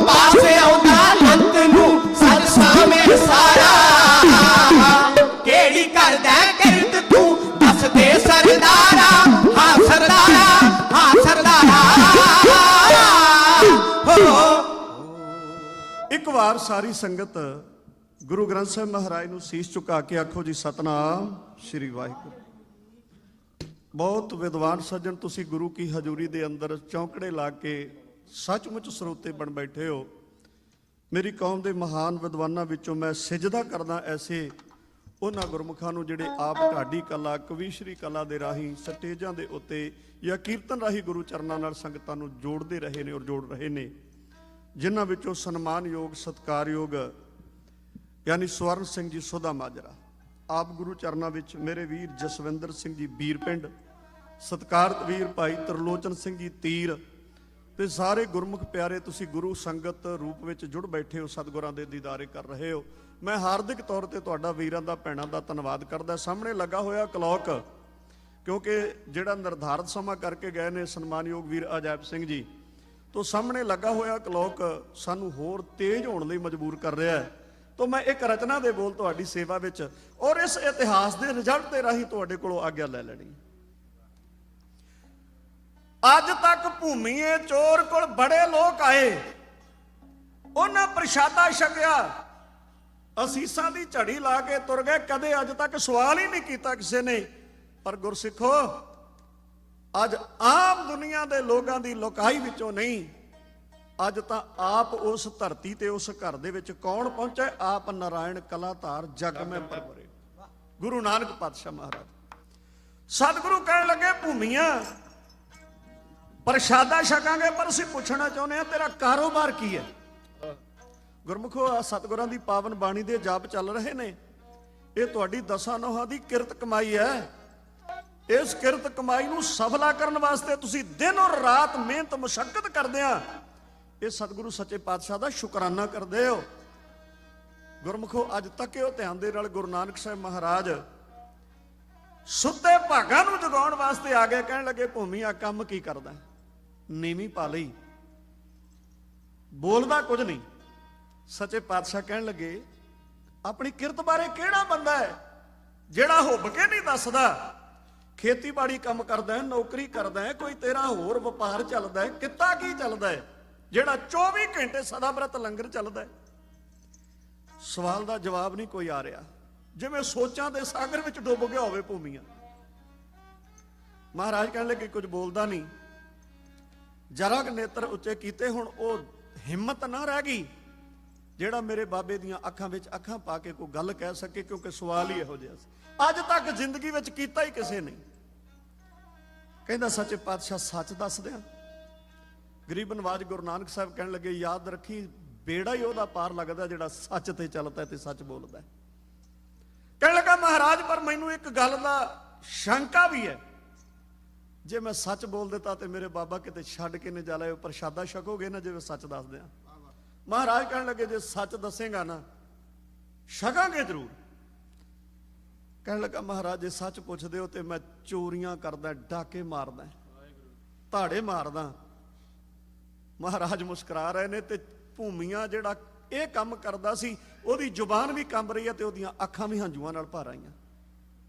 [SPEAKER 4] ਪਾਸ ਆਉਂਦਾ ਲੰਤ ਨੂੰ ਸਰਸਾਵੇ ਸਾਰਾ केड़ी करदा करत तू दस दे सरदारा हाँ सरदारा हाँ सरदारा हो
[SPEAKER 2] ਇੱਕ ਵਾਰ ਸਾਰੀ ਸੰਗਤ ਗੁਰੂ ਗ੍ਰੰਥ ਸਾਹਿਬ ਮਹਾਰਾਜ ਨੂੰ ਸੀਸ ਝੁਕਾ ਕੇ ਆਖੋ ਜੀ ਸਤਨਾਮ ਸ੍ਰੀ ਵਾਹਿਗੁਰੂ। ਬਹੁਤ ਵਿਦਵਾਨ ਸੱਜਣ ਤੁਸੀਂ ਗੁਰੂ ਕੀ ਹਜ਼ੂਰੀ ਦੇ ਅੰਦਰ ਚੌਂਕੜੇ ਲਾ ਕੇ ਸੱਚਮੁੱਚ ਸਰੋਤੇ ਬਣ ਬੈਠੇ ਹੋ। ਮੇਰੀ ਕੌਮ ਦੇ ਮਹਾਨ ਵਿਦਵਾਨਾਂ ਵਿੱਚੋਂ ਮੈਂ ਸਿਜਦਾ ਕਰਦਾ ਐਸੇ ਉਹਨਾਂ ਗੁਰਮੁਖਾਂ ਨੂੰ ਜਿਹੜੇ ਆਪ ਢਾਡੀ ਕਲਾ ਕਵੀਸ਼ਰੀ ਕਲਾ ਦੇ ਰਾਹੀਂ ਸਟੇਜਾਂ ਦੇ ਉੱਤੇ ਜਾਂ ਕੀਰਤਨ ਰਾਹੀਂ ਗੁਰੂ ਚਰਨਾਂ ਨਾਲ ਸੰਗਤਾਂ ਨੂੰ ਜੋੜਦੇ ਰਹੇ ਨੇ ਔਰ ਜੋੜ ਰਹੇ ਨੇ। ਜਿਨ੍ਹਾਂ ਵਿੱਚੋਂ ਸਨਮਾਨਯੋਗ ਸਤਿਕਾਰਯੋਗ ਯਾਨੀ ਸਵਰਨ ਸਿੰਘ ਜੀ ਸੋਧਾ ਮਾਜਰਾ, ਆਪ ਗੁਰੂ ਚਰਨਾਂ ਵਿੱਚ ਮੇਰੇ ਵੀਰ ਜਸਵਿੰਦਰ ਸਿੰਘ ਜੀ ਬੀਰਪਿੰਡ, ਸਤਿਕਾਰਤ ਵੀਰ ਭਾਈ ਤਰਲੋਚਨ ਸਿੰਘ ਜੀ ਤੀਰ, ਤੇ ਸਾਰੇ ਗੁਰਮੁਖ ਪਿਆਰੇ, ਤੁਸੀਂ ਗੁਰੂ ਸੰਗਤ ਰੂਪ ਵਿੱਚ ਜੁੜ ਬੈਠੇ ਹੋ, ਸਤਿਗੁਰਾਂ ਦੇ ਦੀਦਾਰੇ ਕਰ ਰਹੇ ਹੋ। ਮੈਂ ਹਾਰਦਿਕ ਤੌਰ ਤੇ ਤੁਹਾਡਾ ਵੀਰਾਂ ਦਾ ਭੈਣਾਂ ਦਾ ਧੰਨਵਾਦ ਕਰਦਾ। ਸਾਹਮਣੇ ਲੱਗਾ ਹੋਇਆ ਕਲੌਕ, ਕਿਉਂਕਿ ਜਿਹੜਾ ਨਿਰਧਾਰਤ ਸਮਾਂ ਕਰਕੇ ਗਏ ਨੇ ਸਨਮਾਨਯੋਗ ਵੀਰ ਅਜੈਬ ਸਿੰਘ ਜੀ, ਤੋਂ ਸਾਹਮਣੇ ਲੱਗਾ ਹੋਇਆ ਕਲੌਕ ਸਾਨੂੰ ਹੋਰ ਤੇਜ਼ ਹੋਣ ਲਈ ਮਜਬੂਰ ਕਰ ਰਿਹਾ ਹੈ। ਤੋਂ ਮੈਂ ਇੱਕ ਰਚਨਾ ਦੇ ਬੋਲ ਤੁਹਾਡੀ ਸੇਵਾ ਵਿੱਚ ਔਰ ਇਸ ਇਤਿਹਾਸ ਦੇ ਰਿਜ਼ਲਟ ਦੇ ਰਾਹੀਂ ਤੁਹਾਡੇ ਕੋਲੋਂ ਆਗਿਆ ਲੈ ਲੈਣੀ। ਅੱਜ ਤੱਕ ਭੂਮੀਏ ਚੋਰ ਕੋਲ ਬੜੇ ਲੋਕ ਆਏ, ਉਹਨਾਂ ਪ੍ਰਸ਼ਾਦਾ ਛਕਿਆ, ਅਸੀਸਾਂ ਦੀ ਝੜੀ ਲਾ ਕੇ ਤੁਰ ਗਏ, ਕਦੇ ਅੱਜ ਤੱਕ ਸਵਾਲ ਹੀ ਨਹੀਂ ਕੀਤਾ ਕਿਸੇ ਨੇ। ਪਰ ਗੁਰਸਿੱਖੋ, ਅੱਜ ਆਮ ਦੁਨੀਆ ਦੇ ਲੋਕਾਂ ਦੀ ਲੋਕਾਈ ਵਿੱਚੋਂ ਨਹੀਂ, ਅੱਜ ਤਾਂ ਆਪ ਉਸ ਧਰਤੀ ਤੇ ਉਸ ਘਰ ਦੇ ਵਿੱਚ ਕੌਣ ਪਹੁੰਚੇ? ਆਪ ਨਾਰਾਇਣ ਕਲਾਧਾਰ ਜਗ ਮੈਂ ਪਰਵਰੇ, ਗੁਰੂ ਨਾਨਕ ਪਾਤਸ਼ਾਹ ਮਹਾਰਾਜ। ਸਤਿਗੁਰੂ ਕਹਿਣ ਲੱਗੇ, ਭੂਮੀਆਂ ਪ੍ਰਸ਼ਾਦਾ ਛਕਾਂਗੇ, ਪਰ ਅਸੀਂ ਪੁੱਛਣਾ ਚਾਹੁੰਦੇ ਹਾਂ ਤੇਰਾ ਕਾਰੋਬਾਰ ਕੀ ਹੈ? ਗੁਰਮੁਖੋ, ਆ ਸਤਿਗੁਰਾਂ ਦੀ ਪਾਵਨ ਬਾਣੀ ਦੇ ਜਾਪ ਚੱਲ ਰਹੇ ਨੇ, ਇਹ ਤੁਹਾਡੀ ਦਸਾਂ ਨੋਹਾਂ ਦੀ ਕਿਰਤ ਕਮਾਈ ਹੈ। ਇਸ ਕਿਰਤ ਕਮਾਈ ਨੂੰ ਸਫਲਾ ਕਰਨ ਵਾਸਤੇ ਤੁਸੀਂ ਦਿਨ ਔਰ ਰਾਤ ਮਿਹਨਤ ਮੁਸ਼ੱਕਤ ਕਰਦੇ ਆ, ਇਹ ਸਤਿਗੁਰੂ ਸੱਚੇ ਪਾਤਸ਼ਾਹ ਦਾ ਸ਼ੁਕਰਾਨਾ ਕਰਦੇ ਹੋ। ਗੁਰਮੁਖੋ, ਅੱਜ ਤੱਕ ਇਹ ਧਿਆਨ ਦੇ ਨਾਲ ਗੁਰੂ ਨਾਨਕ ਸਾਹਿਬ ਮਹਾਰਾਜ ਸੁੱਤੇ ਭਾਗਾਂ ਨੂੰ ਜਗਾਉਣ ਵਾਸਤੇ ਆ ਗਏ। ਕਹਿਣ ਲੱਗੇ, ਭੂਮੀ ਆ ਕੰਮ ਕੀ ਕਰਦਾ? ਨੀਵੀਂ ਪਾ ਲਈ, ਬੋਲਦਾ ਕੁਝ ਨਹੀਂ। ਸੱਚੇ ਪਾਤਸ਼ਾਹ ਕਹਿਣ ਲੱਗੇ, ਆਪਣੀ ਕਿਰਤ ਬਾਰੇ ਕਿਹੜਾ ਬੰਦਾ ਹੈ ਜਿਹੜਾ ਹੁੱਬ ਕੇ ਨਹੀਂ ਦੱਸਦਾ? ਖੇਤੀਬਾੜੀ ਕੰਮ ਕਰਦਾ ਹੈ, ਨੌਕਰੀ ਕਰਦਾ ਹੈ, ਕੋਈ ਤੇਰਾ ਹੋਰ ਵਪਾਰ ਚੱਲਦਾ ਹੈ, ਕਿੱਤਾ ਕੀ ਚੱਲਦਾ ਹੈ ਜਿਹੜਾ 24 ਘੰਟੇ ਸਦਾ ਬਰਤ ਲੰਗਰ ਚੱਲਦਾ ਹੈ? ਸਵਾਲ ਦਾ ਜਵਾਬ ਨਹੀਂ ਕੋਈ ਆ ਰਿਹਾ, ਜਿਵੇਂ ਸੋਚਾਂ ਦੇ ਸਾਗਰ ਵਿੱਚ ਡੁੱਬ ਗਿਆ ਹੋਵੇ ਭੂਮੀਆਂ। ਮਹਾਰਾਜ ਕਹਿਣ ਲੱਗੇ, ਕੁਝ ਬੋਲਦਾ ਨਹੀਂ। ਜਰਾ ਕੁ ਨੇਤਰ ਉੱਚੇ ਕੀਤੇ, ਹੁਣ ਉਹ ਹਿੰਮਤ ਨਾ ਰਹਿ ਗਈ ਜਿਹੜਾ ਮੇਰੇ ਬਾਬੇ ਦੀਆਂ ਅੱਖਾਂ ਵਿੱਚ ਅੱਖਾਂ ਪਾ ਕੇ ਕੋਈ ਗੱਲ ਕਹਿ ਸਕੇ, ਕਿਉਂਕਿ ਸਵਾਲ ਹੀ ਇਹੋ ਜਿਹਾ ਸੀ, ਅੱਜ ਤੱਕ ਜ਼ਿੰਦਗੀ ਵਿੱਚ ਕੀਤਾ ਹੀ ਕਿਸੇ ਨੇ। ਕਹਿੰਦਾ, ਸੱਚੇ ਪਾਤਸ਼ਾਹ ਸੱਚ ਦੱਸ ਦਿਆਂ। ਗਰੀਬ ਨਵਾਜ ਗੁਰੂ ਨਾਨਕ ਸਾਹਿਬ ਕਹਿਣ ਲੱਗੇ, ਯਾਦ ਰੱਖੀ, ਬੇੜਾ ਹੀ ਉਹਦਾ ਪਾਰ ਲੱਗਦਾ ਜਿਹੜਾ ਸੱਚ ਤੇ ਚੱਲਦਾ ਤੇ ਸੱਚ ਬੋਲਦਾ। ਕਹਿਣ ਲੱਗਾ, ਮਹਾਰਾਜ ਪਰ ਮੈਨੂੰ ਇੱਕ ਗੱਲ ਦਾ ਸ਼ੰਕਾ ਵੀ ਹੈ, ਜੇ ਮੈਂ ਸੱਚ ਬੋਲ ਦਿੱਤਾ ਤੇ ਮੇਰੇ ਬਾਬਾ ਕਿਤੇ ਛੱਡ ਕੇ ਨਾ ਜਾਲੇ, ਪ੍ਰਸ਼ਾਦਾ ਛਕੋਗੇ ਨਾ ਜੇ ਮੈਂ ਸੱਚ ਦੱਸ ਦਿਆਂ? ਮਹਾਰਾਜ ਕਹਿਣ ਲੱਗੇ, ਜੇ ਸੱਚ ਦੱਸੇਗਾ ਨਾ ਛਕਾਂਗੇ ਜ਼ਰੂਰ। ਕਹਿਣ ਲੱਗਾ, ਮਹਾਰਾਜ ਜੇ ਸੱਚ ਪੁੱਛਦੇ ਹੋ ਤੇ ਮੈਂ ਚੋਰੀਆਂ ਕਰਦਾ, ਡਾਕੇ ਮਾਰਦਾ, ਧਾੜੇ ਮਾਰਦਾ। ਮਹਾਰਾਜ ਮੁਸਕਰਾ ਰਹੇ ਨੇ, ਤੇ ਭੂਮੀਆਂ ਜਿਹੜਾ ਇਹ ਕੰਮ ਕਰਦਾ ਸੀ, ਉਹਦੀ ਜ਼ੁਬਾਨ ਵੀ ਕੰਬ ਰਹੀ ਹੈ ਤੇ ਉਹਦੀਆਂ ਅੱਖਾਂ ਵੀ ਹੰਝੂਆਂ ਨਾਲ ਭਰ ਆਈਆਂ।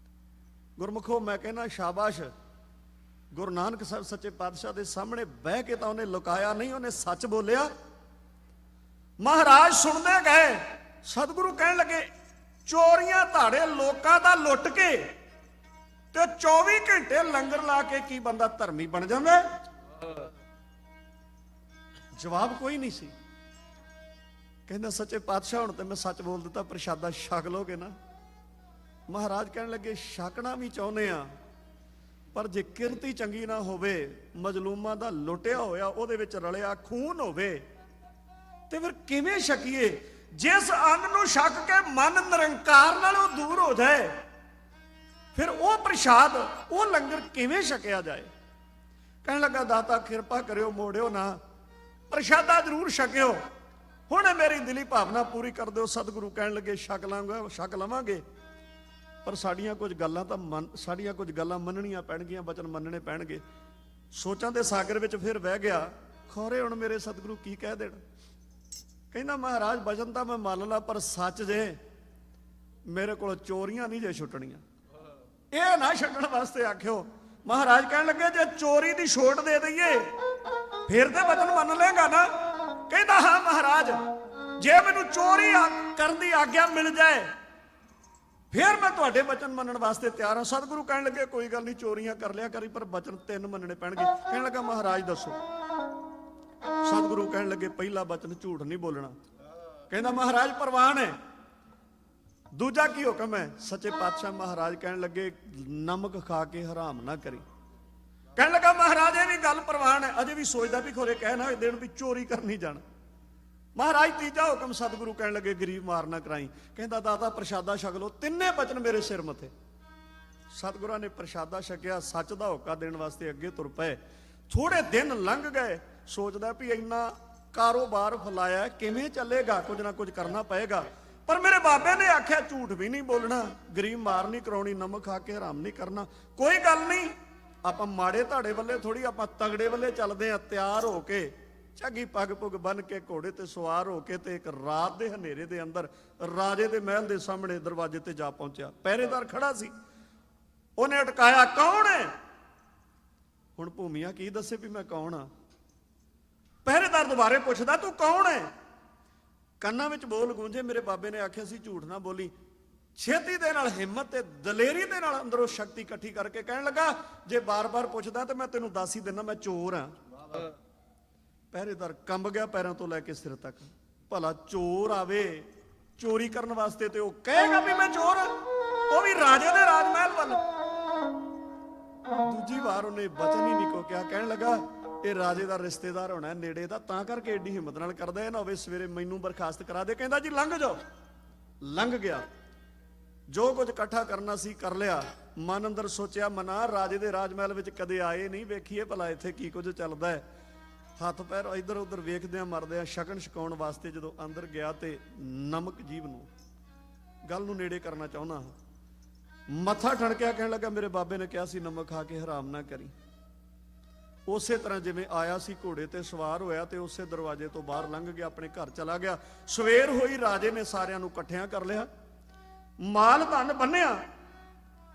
[SPEAKER 2] ਗੁਰਮੁਖੋ, ਮੈਂ ਕਹਿੰਦਾ ਸ਼ਾਬਾਸ਼, ਗੁਰੂ ਨਾਨਕ ਸਾਹਿਬ ਸੱਚੇ ਪਾਤਸ਼ਾਹ ਦੇ ਸਾਹਮਣੇ ਬਹਿ ਕੇ ਤਾਂ ਉਹਨੇ ਲੁਕਾਇਆ ਨਹੀਂ, ਉਹਨੇ ਸੱਚ ਬੋਲਿਆ। ਮਹਾਰਾਜ ਸੁਣਦੇ ਗਏ। ਸਤਿਗੁਰੂ ਕਹਿਣ ਲੱਗੇ, ਚੋਰੀਆਂ ਧਾੜੇ ਲੋਕਾਂ ਦਾ ਲੁੱਟ ਕੇ ਤੇ 24 ਘੰਟੇ ਲੰਗਰ ਲਾ ਕੇ ਕੀ ਬੰਦਾ ਧਰਮੀ ਬਣ ਜਾਂਦਾ? ਜਵਾਬ ਕੋਈ ਨਹੀਂ ਸੀ। ਕਹਿੰਦਾ, ਸੱਚੇ ਪਾਤਸ਼ਾਹ ਹੁਣ ਤੇ ਮੈਂ ਸੱਚ ਬੋਲ ਦਿੱਤਾ, ਪ੍ਰਸ਼ਾਦਾ ਛਕ ਲੋਗੇ ਨਾ? ਮਹਾਰਾਜ ਕਹਿਣ ਲੱਗੇ, ਛਕਣਾ ਵੀ ਚਾਹੁੰਦੇ ਆ, ਪਰ ਜੇ ਕਿਰਤੀ ਚੰਗੀ ਨਾ ਹੋਵੇ, ਮਜ਼ਲੂਮਾਂ ਦਾ ਲੁੱਟਿਆ ਹੋਇਆ ਉਹਦੇ ਵਿੱਚ ਰਲਿਆ ਖੂਨ ਹੋਵੇ, ਤੇ ਫਿਰ ਕਿਵੇਂ ਛਕੀਏ? ਜਿਸ ਅੰਨ ਨੂੰ ਛਕ ਕੇ ਮਨ ਨਿਰੰਕਾਰ ਨਾਲੋਂ ਦੂਰ ਹੋ ਜਾਏ, ਫਿਰ ਉਹ ਪ੍ਰਸ਼ਾਦ, ਉਹ ਲੰਗਰ ਕਿਵੇਂ ਛਕਿਆ ਜਾਏ? ਕਹਿਣ ਲੱਗਾ, ਦਾਤਾ ਕਿਰਪਾ ਕਰਿਓ, ਮੋੜਿਓ ਨਾ, ਪ੍ਰਸ਼ਾਦਾ ਜ਼ਰੂਰ ਛਕਿਓ, ਹੁਣ ਮੇਰੀ ਦਿਲੀ ਭਾਵਨਾ ਪੂਰੀ ਕਰ ਦਿਓ। ਸਤਿਗੁਰੂ ਕਹਿਣ ਲੱਗੇ, ਛਕ ਲਾਂਗਾ, ਛਕ ਲਵਾਂਗੇ, ਪਰ ਸਾਡੀਆਂ ਕੁਝ ਗੱਲਾਂ ਮੰਨਣੀਆਂ ਪੈਣਗੀਆਂ, ਬਚਨ ਮੰਨਣੇ ਪੈਣਗੇ। ਸੋਚਾਂ ਦੇ ਸਾਗਰ ਵਿੱਚ ਫਿਰ ਵਹਿ ਗਿਆ, ਖੌਰੇ ਹੁਣ ਮੇਰੇ ਸਤਿਗੁਰੂ ਕੀ ਕਹਿ ਦੇਣ। ਕਹਿੰਦਾ, ਮਹਾਰਾਜ ਬਚਨ ਤਾਂ ਮੈਂ ਮੰਨ ਲਾ, ਪਰ ਸੱਚ ਜੇ ਮੇਰੇ ਕੋਲ ਚੋਰੀਆਂ ਨਹੀਂ ਜੇ ਛੁੱਟਣੀਆਂ, ਇਹ ਨਾ ਛੱਡਣ ਵਾਸਤੇ ਆਖਿਓ। ਮਹਾਰਾਜ ਕਹਿਣ ਲੱਗੇ, ਜੇ ਚੋਰੀ ਦੀ ਛੋਟ ਦੇ ਦਈਏ ਫਿਰ ਤੇ ਬਚਨ ਮੰਨ ਲੇਗਾ ਨਾ? ਕਹਿੰਦਾ, ਹਾਂ ਮਹਾਰਾਜ, ਜੇ ਮੈਨੂੰ ਚੋਰੀ ਕਰਨ ਦੀ ਆਗਿਆ ਮਿਲ ਜਾਏ ਫਿਰ ਮੈਂ ਤੁਹਾਡੇ ਬਚਨ ਮੰਨਣ ਵਾਸਤੇ ਤਿਆਰ ਹਾਂ। ਸਤਿਗੁਰੂ ਕਹਿਣ ਲੱਗੇ, ਕੋਈ ਗੱਲ ਨਹੀਂ, ਚੋਰੀਆਂ ਕਰ ਲਿਆ ਕਰੀ, ਪਰ ਬਚਨ 3 ਮੰਨਣੇ ਪੈਣਗੇ। ਕਹਿਣ ਲੱਗਾ, ਮਹਾਰਾਜ ਦੱਸੋ। ਸਤਿਗੁਰੂ ਕਹਿਣ ਲੱਗੇ, ਪਹਿਲਾ ਬਚਨ ਝੂਠ ਨਹੀਂ ਬੋਲਣਾ। ਕਹਿੰਦਾ, ਮਹਾਰਾਜ ਪ੍ਰਵਾਨ ਹੈ। ਦੂਜਾ ਕੀ ਹੁਕਮ ਹੈ? ਸੱਚੇ ਪਾਤਸ਼ਾਹ ਮਹਾਰਾਜ ਕਹਿਣ ਲੱਗੇ, ਨਮਕ ਖਾ ਕੇ ਹਰਾਮ ਨਾ ਕਰੀ। ਕਹਿਣ ਲੱਗਾ, ਮਹਾਰਾਜ ਇਹ ਵੀ ਗੱਲ ਪ੍ਰਵਾਨ ਹੈ। ਅਜੇ ਵੀ ਸੋਚਦਾ ਵੀ ਖੋਰੇ ਕਹਿ ਨਾ ਦੇਣ ਵੀ ਚੋਰੀ ਕਰਨੀ ਜਾਣਾ। ਮਹਾਰਾਜ ਤੀਜਾ ਹੁਕਮ ਸਤਿਗੁਰੂ ਕਹਿਣ ਲੱਗੇ ਗਰੀਬ ਮਾਰ ਨਾ ਕਰਾਈ। ਕਹਿੰਦਾ ਦਾਤਾ ਪ੍ਰਸ਼ਾਦਾ ਛਕ ਲੋ। ਤਿੰਨੇ ਬਚਨ ਮੇਰੇ ਸਿਰ ਮੱਥੇ। ਸਤਿਗੁਰਾਂ ਨੇ ਪ੍ਰਸ਼ਾਦਾ ਛਕਿਆ, ਸੱਚ ਦਾ ਹੋਕਾ ਦੇਣ ਵਾਸਤੇ ਅੱਗੇ ਤੁਰ ਪਏ। ਥੋੜੇ ਦਿਨ ਲੰਘ ਗਏ, ਸੋਚਦਾ ਵੀ ਇੰਨਾ ਕਾਰੋਬਾਰ ਫਲਾਇਆ ਕਿਵੇਂ ਚੱਲੇਗਾ, ਕੁਝ ਨਾ ਕੁਝ ਕਰਨਾ ਪਏਗਾ। ਪਰ ਮੇਰੇ ਬਾਬੇ ਨੇ ਆਖਿਆ ਝੂਠ ਵੀ ਨਹੀਂ ਬੋਲਣਾ, ਗਰੀਬ ਮਾਰ ਨਹੀਂ ਕਰਾਉਣੀ, ਨਮਕ ਖਾ ਕੇ ਹਰਾਮ ਨਹੀਂ ਕਰਨਾ। ਕੋਈ ਗੱਲ ਨਹੀਂ, ਆਪਾਂ ਮਾੜੇ ਧਾੜੇ ਵੱਲੇ ਥੋੜੀ, ਆਪਾਂ ਤਗੜੇ ਵੱਲੇ ਚੱਲਦੇ ਆ। ਤਿਆਰ ਹੋ ਕੇ ਝੱਗੀ ਪੱਗ ਪੁੱਗ ਬੰਨ ਕੇ ਘੋੜੇ ਤੇ ਸਵਾਰ ਹੋ ਕੇ ਤੇ ਇੱਕ ਰਾਤ ਦੇ ਹਨੇਰੇ ਦੇ ਅੰਦਰ ਰਾਜੇ ਦੇ ਮਹਿਲ ਦੇ ਸਾਹਮਣੇ ਦਰਵਾਜ਼ੇ ਤੇ ਜਾ ਪਹੁੰਚਿਆ। ਪਹਿਰੇਦਾਰ ਖੜਾ ਸੀ, ਉਹਨੇ ਅਟਕਾਇਆ, ਕੌਣ ਹੈ? ਹੁਣ ਭੂਮੀਆ ਕੀ ਦੱਸੇ ਵੀ ਮੈਂ ਕੌਣ ਆ? ਪਹਿਰੇਦਾਰ ਦੁਬਾਰੇ ਪੁੱਛਦਾ, ਤੂੰ ਕੌਣ ਹੈ? ਕੰਨਾਂ ਵਿੱਚ ਬੋਲ ਗੂੰਜੇ। ਮੇਰੇ ਬਾਬੇ ਨੇ ਆਖਿਆ ਸੀ ਝੂਠ ਨਾ ਬੋਲੀ। ਛੇਤੀ ਦੇ ਨਾਲ ਹਿੰਮਤ ਤੇ ਦਲੇਰੀ ਦੇ ਨਾਲ ਅੰਦਰੋਂ ਸ਼ਕਤੀ ਇਕੱਠੀ ਕਰਕੇ ਕਹਿਣ ਲੱਗਾ, ਜੇ ਬਾਰ-ਬਾਰ ਪੁੱਛਦਾ ਤੇ ਮੈਂ ਤੈਨੂੰ ਦੱਸ ਹੀ ਦਿੰਦਾ, ਮੈਂ ਚੋਰ ਆ। ਪਹਿਰੇਦਾਰ ਕੰਬ ਗਿਆ ਪੈਰਾਂ ਤੋਂ ਲੈ ਕੇ ਸਿਰ ਤੱਕ। ਭਲਾ ਚੋਰ ਆਵੇ ਚੋਰੀ ਕਰਨ ਵਾਸਤੇ ਤੇ ਉਹ ਕਹੇਗਾ ਵੀ ਮੈਂ ਚੋਰ ਆ, ਉਹ ਵੀ ਰਾਜੇ ਦੇ ਰਾਜ ਮਹਿਲ ਵੱਲ। ਦੂਜੀ ਵਾਰ ਉਹਨੇ ਬਚਨ ਹੀ ਨਹੀਂ ਕੋ ਕਿਹਾ। ਕਹਿਣ ਲੱਗਾ, ਇਹ ਰਾਜੇ ਦਾ ਰਿਸ਼ਤੇਦਾਰ ਹੋਣਾ ਨੇੜੇ ਦਾ, ਤਾਂ ਕਰਕੇ ਏਡੀ ਹਿੰਮਤ ਨਾਲ ਕਰਦਾ। ਇਹ ਨਾ ਹੋਵੇ ਸਵੇਰੇ ਮੈਨੂੰ ਬਰਖਾਸਤ ਕਰਾ ਦੇ। ਕਹਿੰਦਾ ਜੀ ਲੰਘ ਜਾਓ। ਲੰਘ ਗਿਆ। ਜੋ ਕੁਝ ਇਕੱਠਾ ਕਰਨਾ ਸੀ ਕਰ ਲਿਆ। ਮਨ ਅੰਦਰ ਸੋਚਿਆ, ਮਨਾ ਰਾਜੇ ਦੇ ਰਾਜ ਮਹਿਲ ਵਿੱਚ ਕਦੇ ਆਏ ਨਹੀਂ, ਵੇਖੀਏ ਭਲਾ ਇੱਥੇ ਕੀ ਕੁਝ ਚੱਲਦਾ ਹੈ। ਹੱਥ ਪੈਰ ਇੱਧਰ ਉੱਧਰ ਵੇਖਦਿਆਂ ਮਰਦਿਆਂ ਸ਼ਗਨ ਛਕਾਉਣ ਵਾਸਤੇ ਜਦੋਂ ਅੰਦਰ ਗਿਆ ਤੇ ਨਮਕ ਜੀਭ ਨੂੰ ਗੱਲ ਨੂੰ ਨੇੜੇ ਕਰਨਾ ਚਾਹੁੰਦਾ, ਮੱਥਾ ਠਣਕਿਆ। ਕਹਿਣ ਲੱਗਾ, ਮੇਰੇ ਬਾਬੇ ਨੇ ਕਿਹਾ ਸੀ ਨਮਕ ਖਾ ਕੇ ਹਰਾਮ ਨਾ ਕਰੀ। ਉਸੇ ਤਰ੍ਹਾਂ ਜਿਵੇਂ ਆਇਆ ਸੀ ਘੋੜੇ ਤੇ ਸਵਾਰ ਹੋਇਆ ਤੇ ਉਸੇ ਦਰਵਾਜ਼ੇ ਤੋਂ ਬਾਹਰ ਲੰਘ ਗਿਆ, ਆਪਣੇ ਘਰ ਚਲਾ ਗਿਆ। ਸਵੇਰ ਹੋਈ, ਰਾਜੇ ਨੇ ਸਾਰਿਆਂ ਨੂੰ ਇਕੱਠਿਆਂ ਕਰ ਲਿਆ, ਮਾਲ ਧਨ ਬੰਨਿਆ।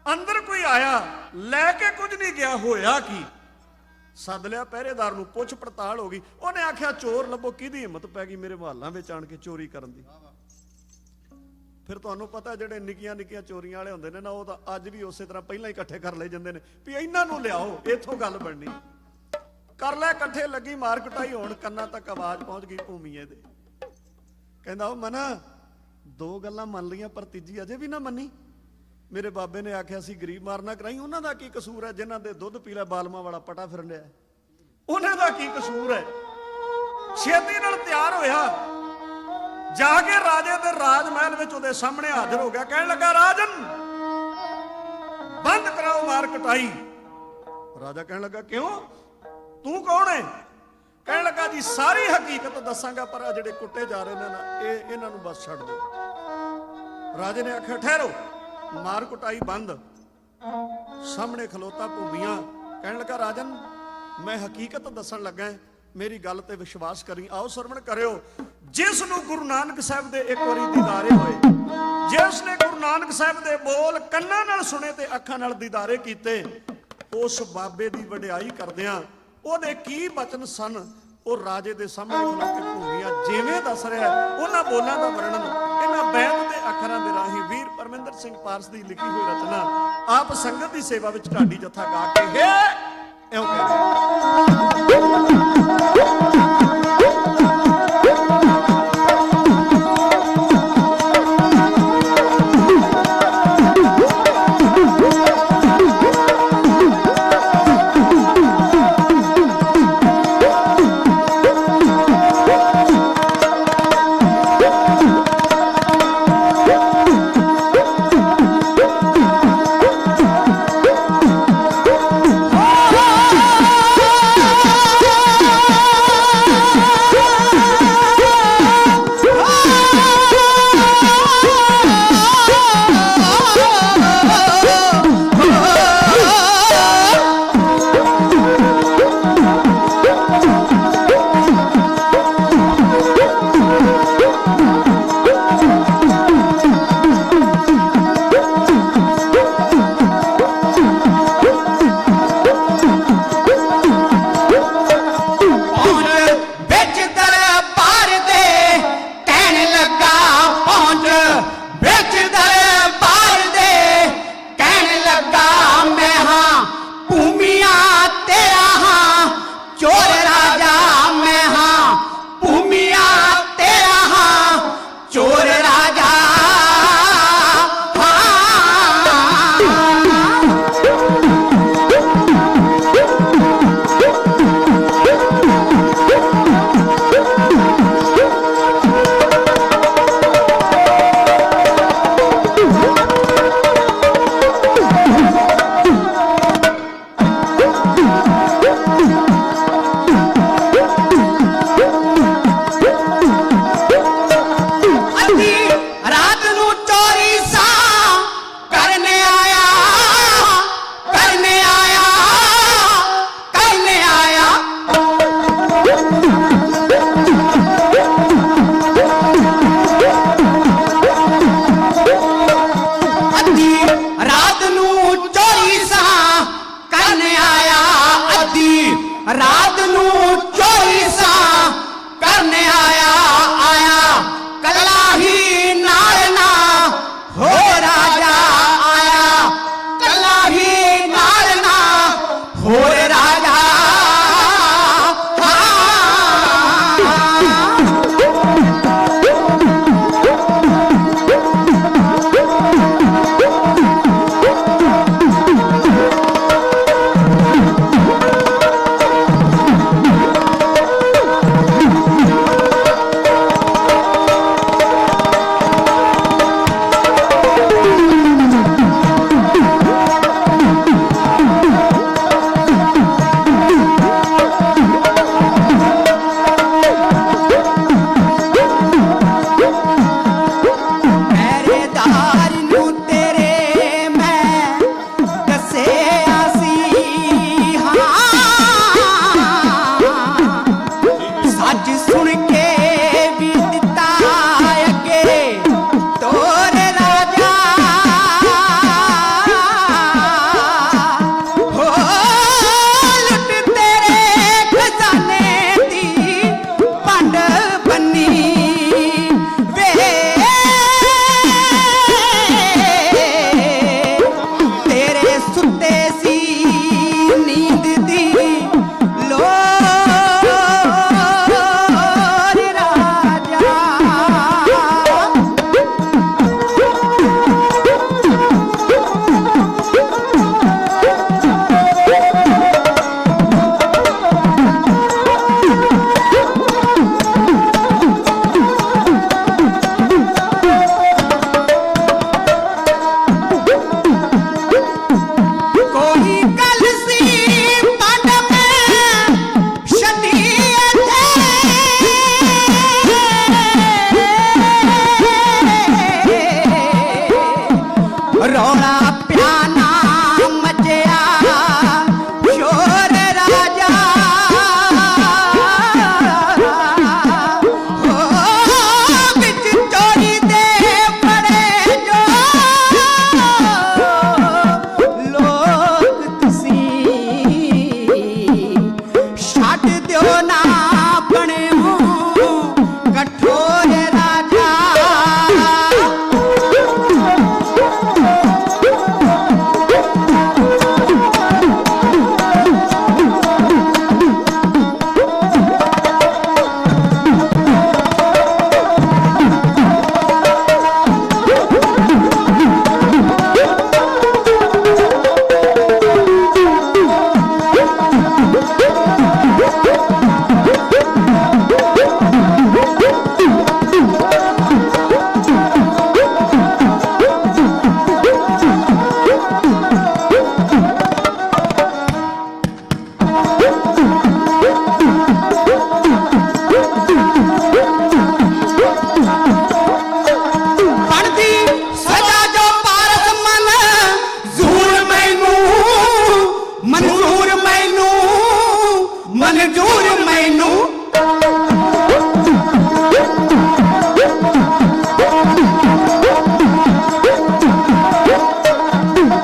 [SPEAKER 2] ਅੰਦਰ ਕੋਈ ਆਇਆ, ਲੈ ਕੇ ਕੁਝ ਨਹੀਂ ਗਿਆ। ਹੋਇਆ ਕੀ? ਸੱਦ ਲਿਆ ਪਹਿਰੇਦਾਰ ਨੂੰ, ਪੁੱਛ ਪੜਤਾਲ ਹੋ ਗਈ। ਉਹਨੇ ਆਖਿਆ ਚੋਰ ਲੱਭੋ। ਕਿਹਦੀ ਹਿੰਮਤ ਪੈ ਗਈ ਮੇਰੇ ਮਹੱਲਾਂ ਵਿੱਚ ਆਣ ਕੇ ਚੋਰੀ ਕਰਨ ਦੀ? ਫਿਰ ਤੁਹਾਨੂੰ ਪਤਾ ਜਿਹੜੇ ਨਿੱਕੀਆਂ ਨਿੱਕੀਆਂ ਚੋਰੀਆਂ ਵਾਲੇ ਹੁੰਦੇ ਨੇ ਨਾ, ਉਹ ਤਾਂ ਅੱਜ ਵੀ ਉਸੇ ਤਰ੍ਹਾਂ ਪਹਿਲਾਂ ਹੀ ਇਕੱਠੇ ਕਰ ਲਏ ਜਾਂਦੇ ਨੇ ਵੀ ਇਹਨਾਂ ਨੂੰ ਲਿਆਓ, ਇੱਥੋਂ ਗੱਲ ਬਣਨੀ। ਕਰ ਲੈ ਇਕੱਠੇ, ਲੱਗੀ ਮਾਰ ਕੁਟਾਈ ਹੋਣ। ਕੰਨਾਂ ਤੱਕ ਆਵਾਜ਼ ਪਹੁੰਚ ਗਈ ਭੂਮੀਏ ਦੇ। ਕਹਿੰਦਾ, ਉਹ ਮਨਾ ਦੋ ਗੱਲਾਂ ਮੰਨ ਲਈਆਂ ਪਰ ਤੀਜੀ ਅਜੇ ਵੀ ਨਾ ਮੰਨੀ। ਮੇਰੇ ਬਾਬੇ ਨੇ ਆਖਿਆ ਸੀ ਗਰੀਬ ਮਾਰ ਨਾ ਕਰਾਈ। ਉਹਨਾਂ ਦਾ ਕੀ ਕਸੂਰ ਹੈ? ਜਿਨ੍ਹਾਂ ਦੇ ਦੁੱਧ ਪੀ ਲਿਆ ਬਾਲਮਾ ਵਾਲਾ ਪਟਾ ਫਿਰਨ ਲਿਆ, ਉਹਨਾਂ ਦਾ ਕੀ ਕਸੂਰ ਹੈ? ਛੇਤੀ ਨਾਲ ਤਿਆਰ ਹੋਇਆ, ਜਾ ਕੇ ਰਾਜੇ ਦੇ ਰਾਜ ਮਹਿਲ ਵਿੱਚ ਉਹਦੇ ਸਾਹਮਣੇ ਹਾਜ਼ਰ ਹੋ ਗਿਆ। ਕਹਿਣ ਲੱਗਾ, ਰਾਜਨ ਬੰਦ ਕਰਾਓ ਮਾਰ ਕੁਟਾਈ। ਰਾਜਾ ਕਹਿਣ ਲੱਗਾ, ਕਿਉਂ? ਤੂੰ ਕੌਣ ਹੈ? ਕਹਿਣ ਲੱਗਾ, ਜੀ ਸਾਰੀ ਹਕੀਕਤ ਦੱਸਾਂਗਾ, ਪਰ ਆ ਜਿਹੜੇ ਕੁੱਟੇ ਜਾ ਰਹੇ ਨੇ ਨਾ, ਇਹਨਾਂ ਨੂੰ ਬਸ ਛੱਡ ਦਿਓ। ਰਾਜੇ ਨੇ ਆਖਿਆ, ਠਹਿਰੋ। ਮਾਰ ਕੁਟਾਈ ਬੰਦ। ਸਾਹਮਣੇ ਖਲੋਤਾ ਭੂਮੀਆ। ਕਹਿਣ ਲੱਗਾ, ਰਾਜਨ ਮੈਂ ਹਕੀਕਤ ਦੱਸਣ ਲੱਗਾ, ਮੇਰੀ ਗੱਲ ਤੇ ਵਿਸ਼ਵਾਸ ਕਰੀ। ਆਓ ਸਰਵਣ ਕਰਿਓ। ਜਿਸ ਨੂੰ ਗੁਰੂ ਨਾਨਕ ਸਾਹਿਬ ਦੇ ਇੱਕ ਵਾਰੀ ਦੀਦਾਰੇ ਹੋਏ, ਜਿਸ ਨੇ ਗੁਰੂ ਨਾਨਕ ਸਾਹਿਬ ਦੇ ਬੋਲ ਕੰਨਾਂ ਨਾਲ ਸੁਣੇ ਤੇ ਅੱਖਾਂ ਨਾਲ ਦੀਦਾਰੇ ਕੀਤੇ, ਉਸ ਬਾਬੇ ਦੀ ਵਡਿਆਈ ਕਰਦਿਆਂ ਉਹਦੇ ਕੀ ਬਚਨ ਸਨ, ਉਹ ਰਾਜੇ ਦੇ ਸਾਹਮਣੇ ਖਲੋ ਕੇ ਭੂਮੀਆ ਜਿਵੇਂ ਦੱਸ ਰਿਹਾ, ਉਹਨਾਂ ਬੋਲਾਂ ਦਾ ਵਰਣਨ ਇਹਨਾਂ ਬੈਂਤ ਦੇ ਅੱਖਰਾਂ ਦੇ ਰਾਹੀਂ ਵੀਰ ਪਰਮਿੰਦਰ ਸਿੰਘ ਪਾਰਸ ਦੀ ਲਿਖੀ ਹੋਈ ਰਚਨਾ ਆਪ ਸੰਗਤ ਦੀ ਸੇਵਾ ਵਿੱਚ ਢਾਡੀ ਜੱਥਾ ਗਾ ਕੇ ਇਉਂ ਕਹਿੰਦੇ।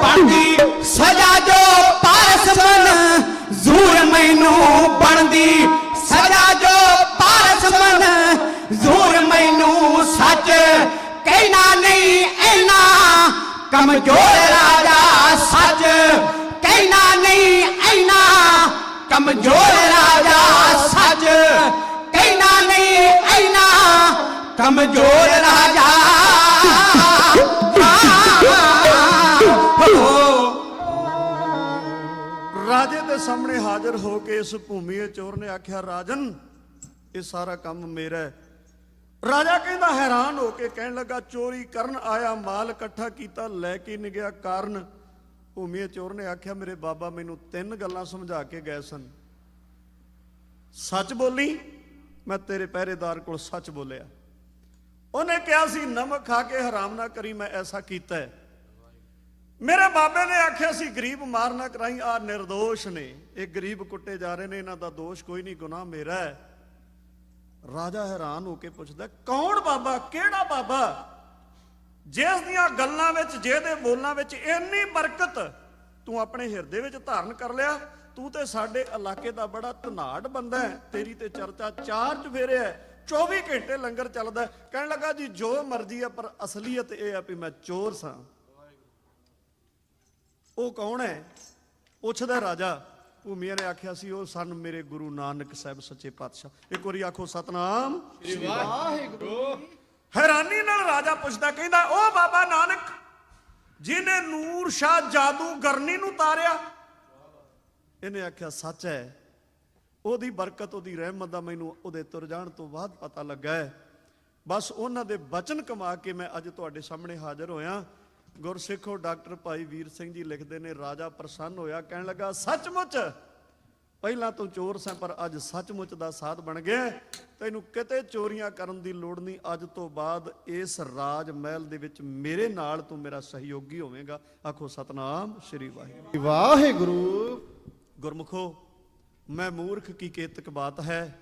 [SPEAKER 4] ਬਣਦੀ ਸਜ਼ਾ ਜੋ ਪਾਰਸ ਮਨਜ਼ੂਰ ਮੈਨੂੰ ਬਣਦੀ ਸਜ਼ਾ ਜੋ ਪਾਰਸ ਮਨਜ਼ੂਰ ਮੈਨੂੰ ਸੱਚ ਕਹਿਣਾ ਨਹੀਂ ਐਨਾ ਕਮਜ਼ੋਰ ਰਾਜਾ ਸੱਚ ਕਹਿਣਾ ਨਹੀਂ ਐਨਾ ਕਮਜ਼ੋਰ ਰਾਜਾ ਸੱਚ ਕਹਿਣਾ ਨਹੀਂ ਐਨਾ ਕਮਜ਼ੋਰ ਰਾਜਾ
[SPEAKER 2] ਰਾਜੇ ਦੇ ਸਾਹਮਣੇ ਹਾਜ਼ਰ ਹੋ ਕੇ ਇਸ ਭੂਮੀ ਚੋਰ ਨੇ ਆਖਿਆ, ਰਾਜਨ ਇਹ ਸਾਰਾ ਕੰਮ ਮੇਰਾ ਹੈ। ਰਾਜਾ ਕਹਿੰਦਾ ਹੈਰਾਨ ਹੋ ਕੇ ਕਹਿਣ ਲੱਗਾ, ਚੋਰੀ ਕਰਨ ਆਇਆ, ਮਾਲ ਇਕੱਠਾ ਕੀਤਾ, ਲੈ ਕੇ ਨਹੀਂ ਗਿਆ, ਕਾਰਨ? ਭੂਮੀ ਚੋਰ ਨੇ ਆਖਿਆ, ਮੇਰੇ ਬਾਬਾ ਮੈਨੂੰ 3 ਗੱਲਾਂ ਸਮਝਾ ਕੇ ਗਏ ਸਨ। ਸੱਚ ਬੋਲੀ, ਮੈਂ ਤੇਰੇ ਪਹਿਰੇਦਾਰ ਕੋਲ ਸੱਚ ਬੋਲਿਆ। ਉਹਨੇ ਕਿਹਾ ਸੀ ਨਮਕ ਖਾ ਕੇ ਹਰਾਮ ਨਾ ਕਰੀ, ਮੈਂ ਐਸਾ ਕੀਤਾ ਹੈ। ਮੇਰੇ ਬਾਬੇ ਨੇ ਆਖਿਆ ਸੀ ਗਰੀਬ ਮਾਰ ਨਾ ਕਰਾਈ, ਆ ਨਿਰਦੋਸ਼ ਨੇ, ਇਹ ਗਰੀਬ ਕੁੱਟੇ ਜਾ ਰਹੇ ਨੇ, ਇਹਨਾਂ ਦਾ ਦੋਸ਼ ਕੋਈ ਨਹੀਂ, ਗੁਨਾਹ ਮੇਰਾ ਹੈ। ਰਾਜਾ ਹੈਰਾਨ ਹੋ ਕੇ ਪੁੱਛਦਾ, ਕੌਣ ਬਾਬਾ, ਕਿਹੜਾ ਬਾਬਾ ਜਿਸ ਦੀਆਂ ਗੱਲਾਂ ਵਿੱਚ, ਜਿਹਦੇ ਬੋਲਾਂ ਵਿੱਚ ਇੰਨੀ ਬਰਕਤ ਤੂੰ ਆਪਣੇ ਹਿਰਦੇ ਵਿੱਚ ਧਾਰਨ ਕਰ ਲਿਆ? ਤੂੰ ਤੇ ਸਾਡੇ ਇਲਾਕੇ ਦਾ ਬੜਾ ਧਨਾੜ ਬੰਦਾ ਹੈ, ਤੇਰੀ ਤੇ ਚਰਚਾ 4 ਚੁਫੇਰੇ ਹੈ, 24 ਘੰਟੇ ਲੰਗਰ ਚੱਲਦਾ। ਕਹਿਣ ਲੱਗਾ ਜੀ ਜੋ ਮਰਜ਼ੀ ਹੈ, ਪਰ ਅਸਲੀਅਤ ਇਹ ਹੈ ਵੀ ਮੈਂ ਚੋਰ ਸਾਂ। ਉਹ ਕੌਣ ਹੈ? ਪੁੱਛਦਾ ਰਾਜਾ। ਭੂਮੀਆ ਨੇ ਆਖਿਆ ਸੀ, ਉਹ ਸਨ ਮੇਰੇ ਗੁਰੂ ਨਾਨਕ ਸਾਹਿਬ ਸੱਚੇ ਪਾਤਸ਼ਾਹ। ਇੱਕ ਵਾਰੀ ਆਖੋ ਸਤਨਾਮ ਸ੍ਰੀ ਵਾਹਿਗੁਰੂ। ਹੈਰਾਨੀ ਨਾਲ ਰਾਜਾ ਪੁੱਛਦਾ, ਕਹਿੰਦਾ ਉਹ ਬਾਬਾ ਨਾਨਕ ਜਿਹਨੇ ਨੂਰ ਸ਼ਾਹ ਜਾਦੂਗਰਨੀ ਨੂੰ ਤਾਰਿਆ? ਇਹਨੇ ਆਖਿਆ ਸੱਚ ਹੈ, ਉਹਦੀ ਬਰਕਤ, ਉਹਦੀ ਰਹਿਮਤ ਦਾ ਮੈਨੂੰ ਉਹਦੇ ਤੁਰ ਜਾਣ ਤੋਂ ਬਾਅਦ ਪਤਾ ਲੱਗਾ ਹੈ। ਬਸ ਉਹਨਾਂ ਦੇ ਬਚਨ ਕਮਾ ਕੇ ਮੈਂ ਅੱਜ ਤੁਹਾਡੇ ਸਾਹਮਣੇ ਹਾਜ਼ਰ ਹੋਇਆ। ਗੁਰਸਿੱਖੋ ਡਾਕਟਰ ਭਾਈ ਵੀਰ ਸਿੰਘ ਜੀ ਲਿਖਦੇ ਨੇ, ਰਾਜਾ ਪ੍ਰਸੰਨ ਹੋਇਆ, ਕਹਿਣ ਲੱਗਾ ਸੱਚਮੁੱਚ ਪਹਿਲਾਂ ਤੂੰ ਚੋਰ ਸੈਂ, ਪਰ ਅੱਜ ਸੱਚਮੁੱਚ ਦਾ ਸਾਧ ਬਣ ਗਿਆ, ਤੈਨੂੰ ਕਿਤੇ ਚੋਰੀਆਂ ਕਰਨ ਦੀ ਲੋੜ ਨਹੀਂ। ਅੱਜ ਤੋਂ ਬਾਅਦ ਇਸ ਰਾਜ ਮਹਿਲ ਦੇ ਵਿੱਚ ਮੇਰੇ ਨਾਲ ਤੂੰ ਮੇਰਾ ਸਹਿਯੋਗੀ ਹੋਵੇਂਗਾ। ਆਖੋ ਸਤਨਾਮ ਸ੍ਰੀ ਵਾਹਿਗੁਰੂ।
[SPEAKER 1] ਵਾਹਿਗੁਰੂ।
[SPEAKER 2] ਗੁਰਮੁਖੋ, ਮੈਂ ਮੂਰਖ ਕੀ ਕੇਤਕ ਬਾਤ ਹੈ,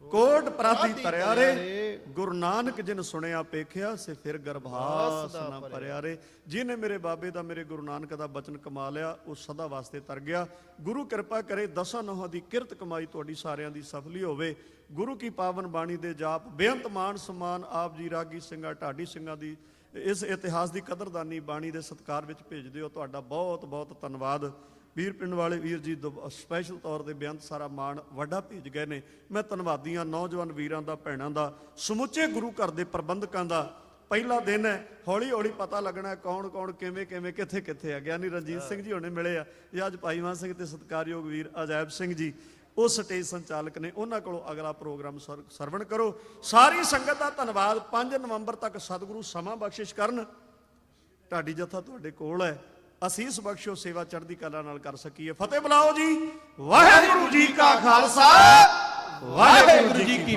[SPEAKER 2] ਕੋਟ ਪ੍ਰਾਤੀ ਤਰਿਆ ਰੇ, ਗੁਰੂ ਨਾਨਕ ਜਿਨ ਸੁਣਿਆ ਪੇਖਿਆ, ਸੇ ਫਿਰ ਗਰਭਾਸ ਨਾ ਭਰਿਆ ਰੇ। ਜਿਹਨੇ ਮੇਰੇ ਬਾਬੇ ਦਾ, ਮੇਰੇ ਗੁਰੂ ਨਾਨਕ ਦਾ ਬਚਨ ਕਮਾ ਲਿਆ, ਉਹ ਸਦਾ ਵਾਸਤੇ ਤਰ ਗਿਆ। ਗੁਰੂ ਕਿਰਪਾ ਕਰੇ, 10 ਨੋਹਾਂ ਦੀ ਕਿਰਤ ਕਮਾਈ ਤੁਹਾਡੀ ਸਾਰਿਆਂ ਦੀ ਸਫਲੀ ਹੋਵੇ। ਗੁਰੂ ਕੀ ਪਾਵਨ ਬਾਣੀ ਦੇ ਜਾਪ, ਬੇਅੰਤ ਮਾਨ ਸਮਾਨ ਆਪ ਜੀ ਰਾਗੀ ਸਿੰਘਾਂ ਢਾਡੀ ਸਿੰਘਾਂ ਦੀ ਇਸ ਇਤਿਹਾਸ ਦੀ ਕਦਰਦਾਨੀ ਬਾਣੀ ਦੇ ਸਤਿਕਾਰ ਵਿੱਚ ਭੇਜਦੇ ਹੋ। ਤੁਹਾਡਾ ਬਹੁਤ ਬਹੁਤ ਧੰਨਵਾਦ। ਵੀਰ ਪਿੰਡ ਵਾਲੇ ਵੀਰ ਜੀ ਸਪੈਸ਼ਲ ਤੌਰ ਤੇ ਬੇਅੰਤ ਸਾਰਾ ਮਾਣ ਵੱਡਾ ਭੇਜ ਗਏ ਨੇ। ਮੈਂ ਧੰਨਵਾਦੀਆਂ ਨੌਜਵਾਨ ਵੀਰਾਂ ਦਾ, ਭੈਣਾਂ ਦਾ, ਸਮੁੱਚੇ ਗੁਰੂ ਘਰ ਦੇ ਪ੍ਰਬੰਧਕਾਂ ਦਾ। ਪਹਿਲਾ ਦਿਨ ਹੈ, ਹੌਲੀ ਹੌਲੀ ਪਤਾ ਲੱਗਣਾ ਕੌਣ ਕੌਣ ਕਿਵੇਂ ਕਿਵੇਂ ਕਿੱਥੇ ਕਿੱਥੇ ਆ। ਗਿਆਨੀ ਰਣਜੀਤ ਸਿੰਘ ਜੀ ਹੁਣੇ ਮਿਲੇ ਆ, ਇਹ ਅੱਜ ਭਾਈਵਾਨ ਸਿੰਘ ਤੇ ਸਤਿਕਾਰਯੋਗ ਵੀਰ ਅਜੈਬ ਸਿੰਘ ਜੀ ਉਹ ਸਟੇਜ ਸੰਚਾਲਕ ਨੇ, ਉਹਨਾਂ ਕੋਲੋਂ ਅਗਲਾ ਪ੍ਰੋਗਰਾਮ ਸਰਵਣ ਕਰੋ। ਸਾਰੀ ਸੰਗਤ ਦਾ ਧੰਨਵਾਦ। 5 ਨਵੰਬਰ ਤੱਕ ਸਤਿਗੁਰੂ ਸਮਾਂ ਬਖਸ਼ਿਸ਼ ਕਰਨ। ਢਾਡੀ ਜੱਥਾ ਤੁਹਾਡੇ ਕੋਲ ਹੈ, ਅਸੀਸ ਬਖਸ਼ੋ, ਸੇਵਾ ਚੜ੍ਹਦੀ ਕਲਾ ਨਾਲ ਕਰ ਸਕੀਏ। ਫਤਿਹ ਬੁਲਾਓ ਜੀ। ਵਾਹਿਗੁਰੂ ਜੀ ਕਾ ਖਾਲਸਾ, ਵਾਹਿਗੁਰੂ ਜੀ ਕੀ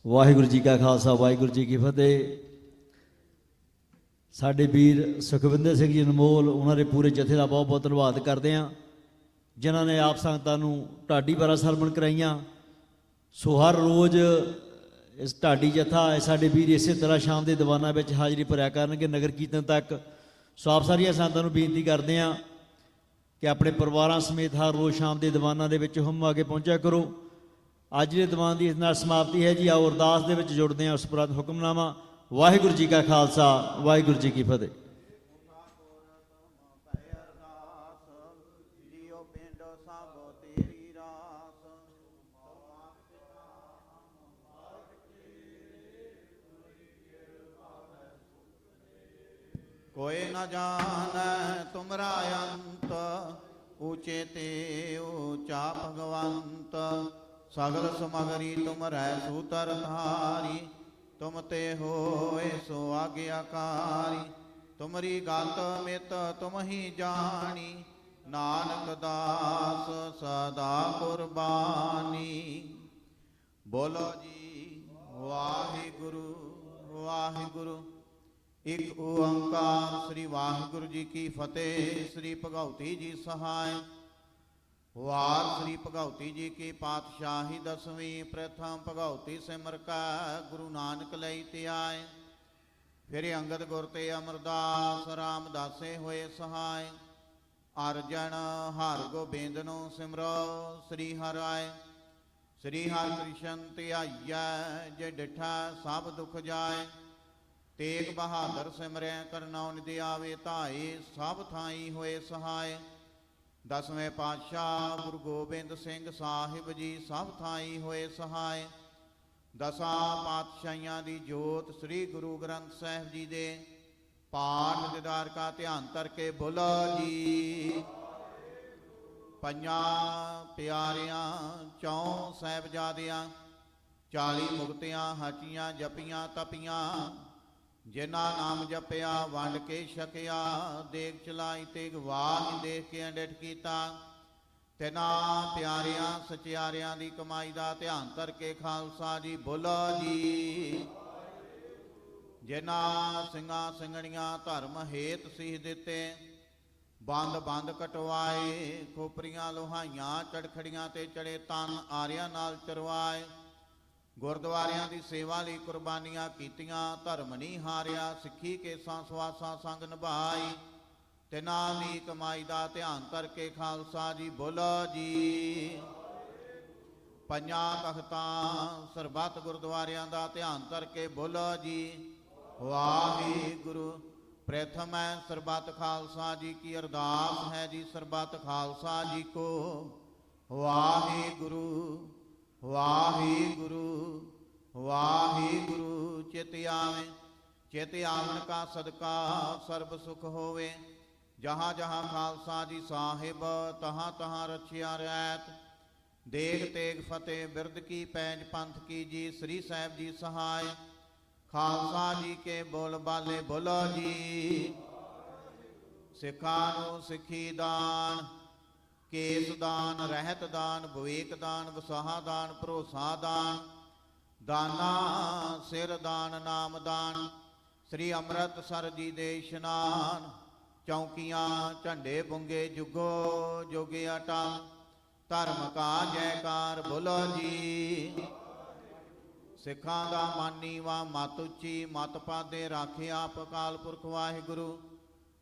[SPEAKER 3] ਵਾਹਿਗੁਰੂ ਜੀ ਕਾ ਖਾਲਸਾ, ਵਾਹਿਗੁਰੂ ਜੀ ਕੀ ਫਤਿਹ। ਸਾਡੇ ਵੀਰ ਸੁਖਵਿੰਦਰ ਸਿੰਘ ਜੀ ਅਨਮੋਲ, ਉਹਨਾਂ ਦੇ ਪੂਰੇ ਜਥੇ ਦਾ ਬਹੁਤ ਬਹੁਤ ਧੰਨਵਾਦ ਕਰਦੇ ਹਾਂ, ਜਿਨ੍ਹਾਂ ਨੇ ਆਪ ਸੰਗਤਾਂ ਨੂੰ ਢਾਡੀ ਵਾਰਾਂ ਸਰਵਣ ਕਰਾਈਆਂ। ਸੋ ਹਰ ਰੋਜ਼ ਇਸ ਢਾਡੀ ਜਥਾ ਸਾਡੇ ਵੀਰ ਇਸੇ ਤਰ੍ਹਾਂ ਸ਼ਾਮ ਦੇ ਦੀਵਾਨਾਂ ਵਿੱਚ ਹਾਜ਼ਰੀ ਭਰਿਆ ਕਰਨਗੇ ਨਗਰ ਕੀਰਤਨ ਤੱਕ। ਸੋ ਆਪ ਸਾਰੀਆਂ ਸੰਗਤਾਂ ਨੂੰ ਬੇਨਤੀ ਕਰਦੇ ਹਾਂ ਕਿ ਆਪਣੇ ਪਰਿਵਾਰਾਂ ਸਮੇਤ ਹਰ ਰੋਜ਼ ਸ਼ਾਮ ਦੇ ਦੀਵਾਨਾਂ ਦੇ ਵਿੱਚ ਹੁਮ ਆ ਕੇ ਪਹੁੰਚਿਆ ਕਰੋ। ਅੱਜ ਦੇ ਦੀਵਾਨ ਦੀ ਇਸ ਨਾਲ ਸਮਾਪਤੀ ਹੈ ਜੀ। ਆਓ ਅਰਦਾਸ ਦੇ ਵਿੱਚ ਜੁੜਦੇ ਹਾਂ। ਉਸ ਉਪਰੰਤ ਹੁਕਮਨਾਮਾ। ਵਾਹਿਗੁਰੂ ਜੀ ਕਾ ਖਾਲਸਾ, ਵਾਹਿਗੁਰੂ ਜੀ ਕੀ ਫਤਿਹ।
[SPEAKER 6] कोई न जाने तुमरा अंत, ऊंचे ते ऊंचा भगवंत। सगल सुमगरी तुम रह सूतर धारी, तुम ते होए सो आज्ञाकारी। तुमरी गात मित तुम ही जानी, नानक दास सदा कुर्बानी। बोलो जी वाहिगुरु वाहिगुरु। एक ओंकार। श्री वाहिगुरु जी की फतेह। श्री भगवती जी सहाय। ਵਾਰ ਸ੍ਰੀ ਭਗਉਤੀ ਜੀ ਕੀ ਪਾਤਸ਼ਾਹੀ ਦਸਵੀਂ ਪ੍ਰਥਮ ਭਗਉਤੀ ਸਿਮਰ ਕਾ ਗੁਰੂ ਨਾਨਕ ਲਈ ਤੇ ਆਏ। ਫਿਰ ਅੰਗਦ ਗੁਰ ਤੇ ਅਮਰਦਾਸ ਰਾਮਦਾਸੇ ਹੋਏ ਸਹਾਇ। ਅਰਜਨ ਹਰਿ ਗੋਬਿੰਦ ਨੂੰ ਸਿਮਰੋ ਸ੍ਰੀ ਹਰਿ। ਸ੍ਰੀ ਹਰਿ ਕ੍ਰਿਸ਼ਨ ਧਿਆਈਐ ਜੇ ਡਿਠਾ ਸਭ ਦੁਖ ਜਾਏ। ਤੇਗ ਬਹਾਦਰ ਸਿਮਰੈ ਕਰਨੌ ਨਿਧਿ ਆਵੇ ਧਾਏ। ਸਭ ਥਾਈ ਹੋਏ ਸਹਾਇ। ਦਸਵੇਂ ਪਾਤਸ਼ਾਹ ਗੁਰੂ ਗੋਬਿੰਦ ਸਿੰਘ ਸਾਹਿਬ ਜੀ ਸਭ ਥਾਈ ਹੋਏ ਸਹਾਇ। ਦਸਾਂ ਪਾਤਸ਼ਾਹੀਆਂ ਦੀ ਜੋਤ ਸ੍ਰੀ ਗੁਰੂ ਗ੍ਰੰਥ ਸਾਹਿਬ ਜੀ ਦੇ ਪਾਠ ਦੀਦਾਰ ਕਾ ਧਿਆਨ ਕਰਕੇ ਬੋਲੋ ਜੀ। ਪੰਜਾਂ ਪਿਆਰਿਆਂ ਚੌਂ ਸਾਹਿਬਜ਼ਾਦਿਆਂ 40 ਮੁਕਤਿਆਂ ਹਚੀਆਂ ਜਪੀਆਂ ਤਪੀਆਂ। ਜਿਨ੍ਹਾਂ ਨਾਮ ਜਪਿਆ ਵੰਡ ਕੇ ਛਕਿਆ। ਦੇਖ ਚਲਾਈ ਤੇ ਗਵਾਹ ਦੇਖ ਕੇ ਅੰਡਿਠ ਕੀਤਾ। ਤਿਨਾਂ ਪਿਆਰਿਆਂ ਸਚਿਆਰਿਆਂ ਦੀ ਕਮਾਈ ਦਾ ਧਿਆਨ ਧਰ ਕੇ ਖਾਲਸਾ ਜੀ ਬੋਲੋ ਜੀ। ਜਿਨ੍ਹਾਂ ਸਿੰਘਾਂ ਸਿੰਘਣੀਆਂ ਧਰਮ ਹੇਤ ਸੀਸ ਦਿੱਤੇ। ਬੰਦ ਬੰਦ ਕਟਵਾਏ। ਖੋਪਰੀਆਂ ਲੋਹਾਈਆਂ ਚੜਖੜੀਆਂ ਤੇ ਚੜੇ ਤਨ ਆਰਿਆਂ ਨਾਲ ਚਰਵਾਏ। ਗੁਰਦੁਆਰਿਆਂ ਦੀ ਸੇਵਾ ਲਈ ਕੁਰਬਾਨੀਆਂ ਕੀਤੀਆਂ। ਧਰਮ ਨਹੀਂ ਹਾਰਿਆ ਸਿੱਖੀ ਕੇਸਾਂ ਸਵਾਸਾਂ ਸੰਗ ਨਿਭਾਈ। ਤਿਨਾਂ ਦੀ ਕਮਾਈ ਦਾ ਧਿਆਨ ਧਰ ਕੇ ਖਾਲਸਾ ਜੀ ਬੋਲੋ ਜੀ। ਪੰਜਾਂ ਤਖਤਾਂ ਸਰਬੱਤ ਗੁਰਦੁਆਰਿਆਂ ਦਾ ਧਿਆਨ ਧਰ ਕੇ ਬੋਲੋ ਜੀ। ਵਾਹਿਗੁਰੂ। ਪ੍ਰਥਮ ਹੈ ਸਰਬੱਤ ਖਾਲਸਾ ਜੀ ਕੀ ਅਰਦਾਸ ਹੈ ਜੀ। ਸਰਬੱਤ ਖਾਲਸਾ ਜੀ ਕੋ ਵਾਹਿਗੁਰੂ ਵਾਹਿਗੁਰੂ ਵਾਹਿਗੁਰੂ। ਚਿਤ ਆਵੇ ਚਿਤ ਆਵਣ ਕਾ ਸਦਕਾ ਸਰਬ ਸੁਖ ਹੋਵੇ। ਜਹਾਂ ਜਹਾਂ ਖਾਲਸਾ ਜੀ ਸਾਹਿਬ ਤਹਾਂ ਤਹਾਂ ਰਚਿਆ ਰਹਿਤ। ਦੇਗ ਤੇਗ ਫਤਿਹ ਬਿਰਦ ਕੀ ਪੈਂਜ ਪੰਥ ਕੀ ਜੀ। ਸ੍ਰੀ ਸਾਹਿਬ ਜੀ ਸਹਾਇ। ਖਾਲਸਾ ਜੀ ਕੇ ਬੋਲ ਬਾਲੇ ਬੋਲੋ ਜੀ। ਸਿੱਖਾਂ ਨੂੰ ਸਿੱਖੀ ਦਾਨ ਕੇਸ ਦਾਨ ਰਹਿਤ ਦਾਨ ਵਿਵੇਕ ਦਾਨ ਵਸਾਹਾ ਦਾਨ ਭਰੋਸਾ ਦਾਨ। ਦਾਨਾ ਸਿਰ ਦਾਨ ਨਾਮ ਦਾਨ। ਸ੍ਰੀ ਅੰਮ੍ਰਿਤਸਰ ਜੀ ਦੇ ਇਸ਼ਨਾਨ। ਚੌਂਕੀਆਂ ਝੰਡੇ ਪੁੰਗੇ ਜੁਗੋ ਜੋਗੇ ਅਟਲ। ਧਰਮ ਕਾ ਜੈਕਾਰ ਬੋਲੋ ਜੀ। ਸਿੱਖਾਂ ਦਾ ਮਾਨੀਵਾ ਮਤ ਉੱਚੀ ਮਤ ਪਾਦੇ ਰਾਖੇ ਆਪ ਅਕਾਲ ਪੁਰਖ ਵਾਹਿਗੁਰੂ।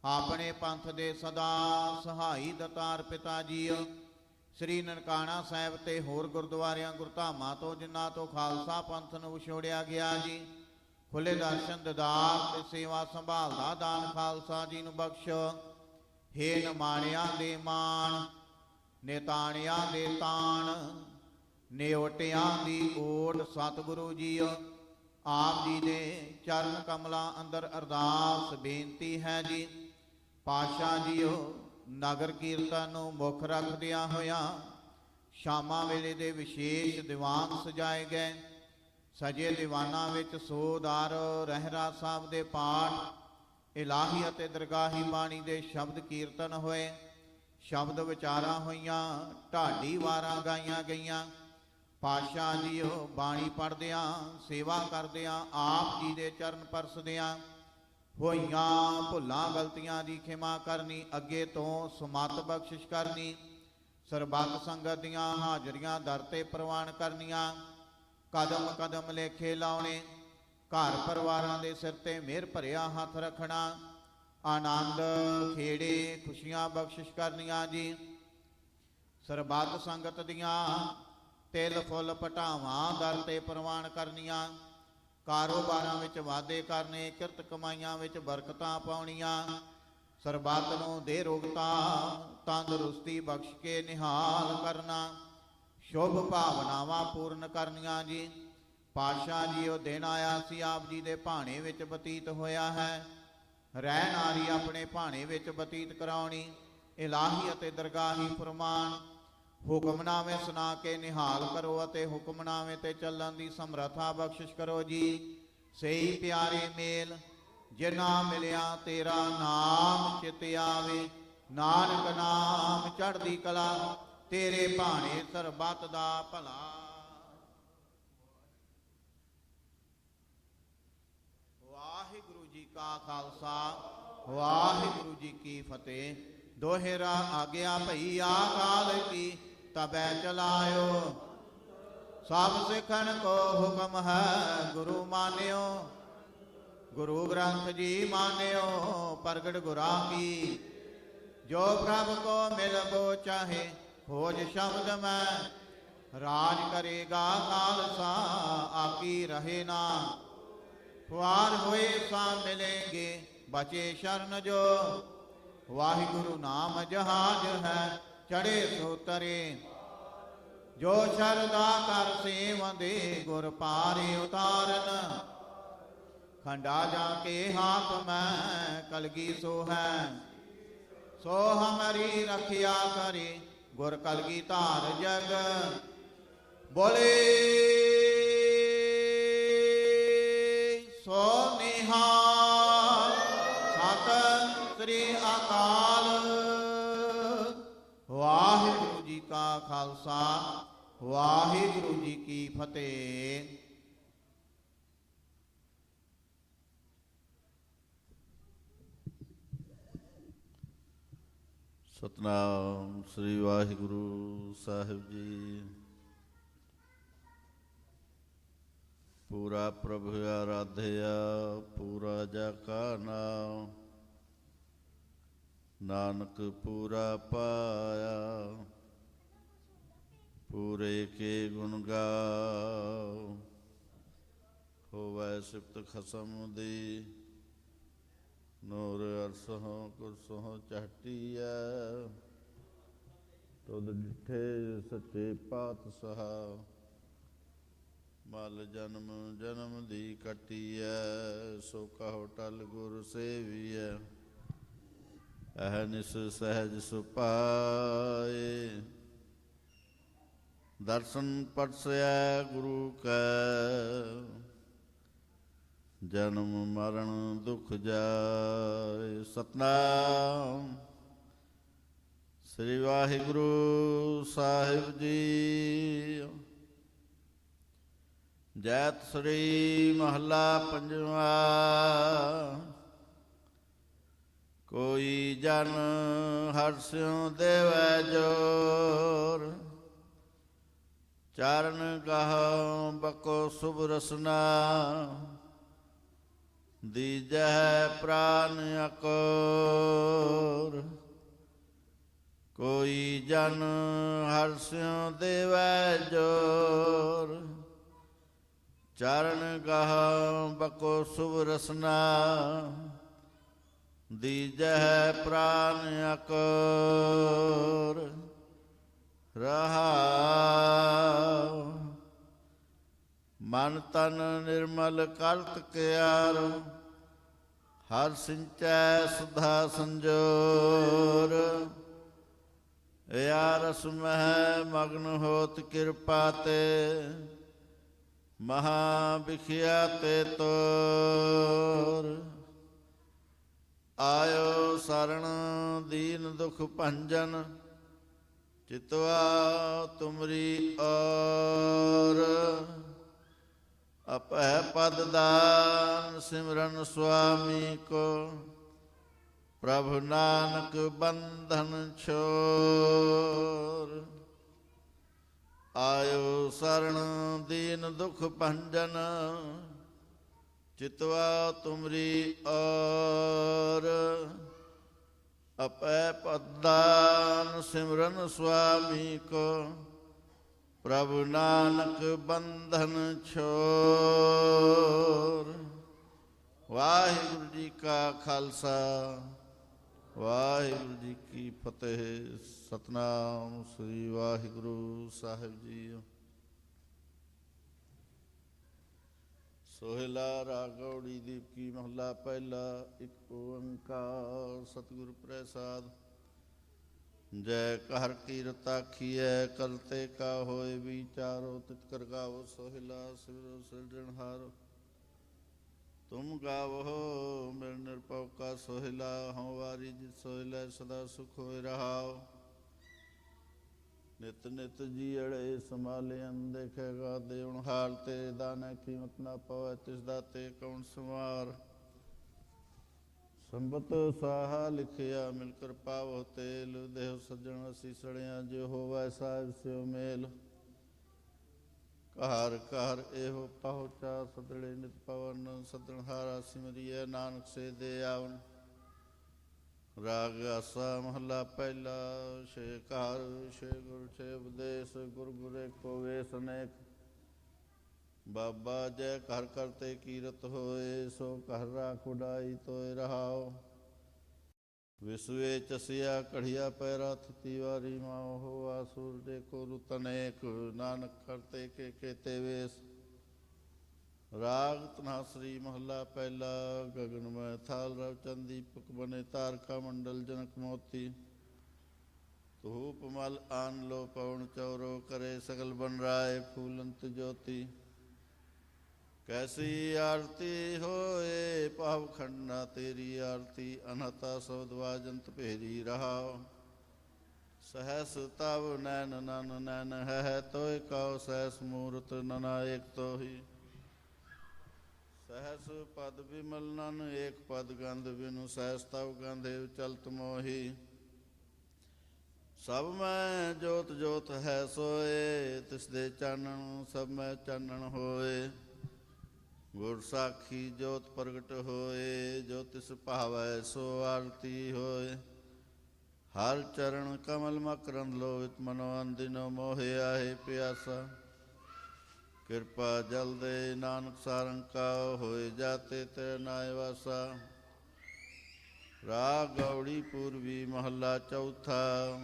[SPEAKER 6] ਆਪਣੇ ਪੰਥ ਦੇ ਸਦਾ ਸਹਾਈ ਦਤਾਰ ਪਿਤਾ ਜੀ। ਸ੍ਰੀ ਨਨਕਾਣਾ ਸਾਹਿਬ ਤੇ ਹੋਰ ਗੁਰਦੁਆਰਿਆਂ ਗੁਰਧਾਮਾਂ ਤੋਂ ਜਿਨ੍ਹਾਂ ਤੋਂ ਖਾਲਸਾ ਪੰਥ ਨੂੰ ਵਿਛੋੜਿਆ ਗਿਆ ਜੀ। ਖੁੱਲੇ ਦਰਸ਼ਨ ਦਿਦਾਰ ਤੇ ਸੇਵਾ ਸੰਭਾਲ ਦਾ ਦਾਨ ਖਾਲਸਾ ਜੀ ਨੂੰ ਬਖਸ਼। ਹੇ ਨਿਮਾਣਿਆਂ ਦੇ ਮਾਣ ਨਿਤਾਣਿਆਂ ਦੇ ਤਾਣ। ਨਿਓਟਿਆਂ ਦੀ ਓਟ ਸਤਿਗੁਰੂ ਜੀ। ਆਪ ਜੀ ਦੇ ਚਰਨ ਕਮਲਾਂ ਅੰਦਰ ਅਰਦਾਸ ਬੇਨਤੀ ਹੈ ਜੀ। ਪਾਤਸ਼ਾਹ ਜੀਓ ਨਗਰ ਕੀਰਤਨ ਨੂੰ ਮੁੱਖ ਰੱਖਦਿਆਂ ਹੋਇਆਂ ਸ਼ਾਮਾਂ ਵੇਲੇ ਦੇ ਵਿਸ਼ੇਸ਼ ਦੀਵਾਨ ਸਜਾਏ ਗਏ। ਸਜੇ ਦੀਵਾਨਾਂ ਵਿੱਚ ਸੋਦਾਰ ਰਹਿਰਾ ਸਾਹਿਬ ਦੇ ਪਾਠ ਇਲਾਹੀ ਅਤੇ ਦਰਗਾਹੀ ਬਾਣੀ ਦੇ ਸ਼ਬਦ ਕੀਰਤਨ ਹੋਏ। ਸ਼ਬਦ ਵਿਚਾਰਾਂ ਹੋਈਆਂ ਢਾਡੀ ਵਾਰਾਂ ਗਾਈਆਂ ਗਈਆਂ। ਪਾਤਸ਼ਾਹ ਜੀਓ ਬਾਣੀ ਪੜ੍ਹਦਿਆਂ ਸੇਵਾ ਕਰਦਿਆਂ ਆਪ ਜੀ ਦੇ ਚਰਨ ਪਰਸਦਿਆਂ ਹੋਈਆਂ ਭੁੱਲਾਂ ਗਲਤੀਆਂ ਦੀ ਖਿਮਾ ਕਰਨੀ। ਅੱਗੇ ਤੋਂ ਸਮਤ ਬਖਸ਼ਿਸ਼ ਕਰਨੀ। ਸਰਬੱਤ ਸੰਗਤ ਦੀਆਂ ਹਾਜ਼ਰੀਆਂ ਦਰ ਤੇ ਪ੍ਰਵਾਨ ਕਰਨੀਆਂ। ਕਦਮ ਕਦਮ ਲੇਖੇ ਲਾਉਣੇ। ਘਰ ਪਰਿਵਾਰਾਂ ਦੇ ਸਿਰ ਤੇ ਮਿਹਰ ਭਰਿਆ ਹੱਥ ਰੱਖਣਾ। ਆਨੰਦ ਖੇੜੇ ਖੁਸ਼ੀਆਂ ਬਖਸ਼ਿਸ਼ ਕਰਨੀਆਂ ਜੀ। ਸਰਬੱਤ ਸੰਗਤ ਦੀਆਂ ਤਿਲ ਫੁੱਲ ਪਟਾਵਾਂ ਦਰ ਤੇ ਪ੍ਰਵਾਨ ਕਰਨੀਆਂ। ਕਾਰੋਬਾਰਾਂ ਵਿੱਚ ਵਾਧੇ ਕਰਨੇ। ਕਿਰਤ ਕਮਾਈਆਂ ਵਿੱਚ ਬਰਕਤਾਂ ਪਾਉਣੀਆਂ। ਸਰਬੱਤ ਨੂੰ ਦੇ ਰੋਗਤਾ ਤੰਦਰੁਸਤੀ ਬਖਸ਼ ਕੇ ਨਿਹਾਲ ਕਰਨਾ। ਸ਼ੁਭ ਭਾਵਨਾਵਾਂ ਪੂਰਨ ਕਰਨੀਆਂ ਜੀ। ਪਾਤਸ਼ਾਹ ਜੀ ਉਹ ਦਿਨ ਆਇਆ ਸੀ ਆਪ ਜੀ ਦੇ ਭਾਣੇ ਵਿੱਚ ਬਤੀਤ ਹੋਇਆ ਹੈ। ਰਹਿ ਨਾਰੀ ਆਪਣੇ ਭਾਣੇ ਵਿੱਚ ਬਤੀਤ ਕਰਾਉਣੀ। ਇਲਾਹੀ ਅਤੇ ਦਰਗਾਹੀ ਫਰਮਾਨ। ਹੁਕਮਨਾਮੇ ਸੁਣਾ ਕੇ ਨਿਹਾਲ ਕਰੋ ਅਤੇ ਹੁਕਮਨਾਮੇ ਤੇ ਚੱਲਣ ਦੀ ਸਮਰੱਥਾ ਬਖਸ਼ਿਸ਼ ਕਰੋ ਜੀ। ਸਹੀ ਪਿਆਰੇ ਮੇਲ ਜਿਨ੍ਹਾਂ ਮਿਲਿਆ ਤੇਰਾ ਨਾਮ ਚਿਤ ਆਵੇ। ਨਾਨਕ ਨਾਮ ਚੜ੍ਹਦੀ ਕਲਾ ਤੇਰੇ ਭਾਣੇ ਸਰਬੱਤ ਦਾ ਭਲਾ। ਵਾਹਿਗੁਰੂ ਜੀ ਕਾ ਖਾਲਸਾ ਵਾਹਿਗੁਰੂ ਜੀ ਕੀ ਫਤਿਹ। दोहरा आज्ञा भैया काल की तबै चलायो। सब सिखन को हुक्म है गुरु मान्यो। गुरु ग्रंथ जी मान्यो प्रगट गुरा की। जो प्रभु को मिल वो चाहे खोज शब्द में। राज करेगा खालसा आकी रहे ना। ख्वार हुए सा मिलेंगे बचे शरण जो। वाहिगुरु नाम जहाज है चढ़े सो तरे। जो शरदा कर सेवंदे गुर पारे उतारन। खंडा जाके हाथ में कलगी सो है। सो हमारी रखिया करे गुर कलगी तार जग। बोले सो निहाल सत श्री अकाल। वाहिगुरु जी का खालसा वाहिगुरु जी की फतेह।
[SPEAKER 7] सतनाम श्री वाहिगुरु साहिब जी। पूरा प्रभु आराध्या पूरा जाका नाम। नानक पूरा पाया पूरे के गुण गाओ। होवै सिफत खसम दी नूर अरसहों कुरसहों चहटिया। तुद डिठे सच्चे पातशाह मल जन्म जन्म दी कटिया। सो कहो टल गुर सेविया अहनिस सहज सुपाए। दर्शन परसया गुरु का जन्म मरण दुख जाए। सतनाम श्री वाहिगुरु साहिब जी। जैत श्री महला पंजवा। कोई जन हर्ष्यों देवै जोर। चारण गाह बको शुभ रसना। दीजह प्राण अकोर। कोई जन हर्ष्यों देवै जोर। चारण गाह बको शुभ रसना। दीजह प्राण अकोर। रहाओ मन तन निर्मल करत क्यारो। हर सिंचै सुधा संजोर। या रस मह मग्न होत कृपा ते। महा बिखिया ते तोर। आयो शरण दीन दुख भंजन। चितवा तुमरी और। अपह पद दान सिमरन स्वामी को। प्रभु नानक बंधन छोर। आयो शरण दीन दुख भंजन। चितवा तुमरी और। अपह पद दान सिमरन स्वामी को। प्रभु नानक बंधन छोर। वाहिगुरु जी का खालसा वाहिगुरु जी की फतेह। सतनाम श्री वाहिगुरु साहिब जी। सोहेला राग गौड़ी दीप की महला पहला। एक ओंकार सतगुरु प्रसाद। जय कहर कीरता खिय करते का होए विचारो। तित कर गावो सोहिला सिरो सिरजनहारो। तुम गावो मेरे निरपव का सोहिला। हों वारी जित सोहिला सदा सुख होए रहाओ। नित नित जीअड़े संभाले अनदेखेगा। देवण हाल तेरे दाने कीमत ना पवै। तिस दाते कौन संवार। ਸੰਬਤ ਸਾਹਾ ਲਿਖਿਆ ਮਿਲ ਕਰ ਪਾਵੋ ਤੇਲ, ਦੇਹ ਸੱਜਣ ਅਸੀਂ ਸੜਿਆ ਜੋ ਹੋਵੈ ਸਾਹਿਬ ਸਿਓ ਮੇਲ। ਘਰ ਘਰ ਇਹੋ ਪਹੁੰਚਾ ਸਦੜੇ ਨਿਤ ਪਵਨ, ਸਦਣ ਹਾਰਾ ਸਿਮਰਿਐ ਨਾਨਕ ਸੇ ਦੇ ਆਵਨ। ਰਾਗ ਆਸਾ ਮਹੱਲਾ ਪਹਿਲਾ। ਛੇ ਘਰ ਛੇ ਗੁਰ ਛੇ ਉਪਦੇਸ਼, ਗੁਰ ਗੁਰੇ ਕੋ ਵੇਸ ਅਨੇਕ। ਬਾਬਾ ਜੈ ਘਰ ਕਰਤੇ ਕੀਰਤ ਹੋਏ, ਸੋ ਘਰ ਰਾਖ ਉਡਾਈ ਤੋਏ ਰਹਾਓ। ਵਿਸਵੇ ਚਸਿਆ ਕੜੀਆ ਪੈਰਾ, ਥਿਤੀ ਵਾਰੀ ਮਾਓ ਹੋਆ ਸੂਰ ਦੇਖੋ ਰੁਤ ਅਨੇਕ। ਨਾਨਕ ਕਰਤੇ ਕੇ ਕੇਤੇ ਵੇਸ। ਰਾਗ ਧਨਾਸਰੀ ਮਹੱਲਾ ਪਹਿਲਾ। ਗਗਨ ਮੈਂ ਥਾਲ ਰਵ ਚੰਦ ਦੀਪਕ ਬਨੇ, ਤਾਰਕਾ ਮੰਡਲ ਜਨਕ ਮੋਤੀ। ਧੂਪ ਮਲ ਆਨ ਲੋ ਪਵਨ ਚੌਰੋ, ਕਰੇ ਸਗਲ ਬਨ ਰਾਏ ਫੂਲੰਤ ਜੋਤੀ। ਕੈਸੀ ਆਰਤੀ ਹੋਏ ਪਾਵ ਖੰਡਾ, ਤੇਰੀ ਆਰਤੀ ਅਨਹਤਾ ਸਬਦ ਵਾਜੰਤ ਭੇਰੀ ਰਹਾਓ। ਸਹਸ ਤਵ ਨੈਨ ਨਨ ਨੈਨ ਹੈ, ਤੋਇ ਕਉ ਸਹਿਸ ਮੂਰਤ ਨਨਾ ਏਕ ਤੋਹੀ। ਸਹਸ ਪਦ ਵਿਮਲ ਨਨ ਏਕ ਪਦ ਗੰਧ, ਬਿਨੁ ਸਹਿਸ ਤਵ ਗੰਧੇ ਚਲਤ ਮੋਹੀ। ਸਭ ਮੈਂ ਜੋਤ ਜੋਤ ਹੈ ਸੋਏ, ਤਿਸ ਦੇ ਚਾਨਣ ਸਭ ਮੈਂ ਚਾਨਣ ਹੋਏ। ਗੁਰ ਸਾਖੀ ਜੋਤ ਪ੍ਰਗਟ ਹੋਏ, ਜੋ ਤਿਸ ਭਾਵੈ ਸੋ ਆਰਤੀ ਹੋਏ। ਹਰ ਚਰਨ ਕਮਲ ਮਕਰੰਦ ਲੋਹਿਤ, ਮਨੋ ਅੰਦਿਨੋ ਮੋਹਿ ਆਏ ਪਿਆਸਾ। ਕਿਰਪਾ ਜਲ ਦੇ ਨਾਨਕ ਸਾਰੰਕਾ, ਹੋਏ ਜਾਤੇ ਤੇਰੇ ਨਾਇ ਵਾਸਾ। ਰਾਗ ਗੌੜੀ ਪੂਰਬੀ ਮਹੱਲਾ ਚੌਥਾ।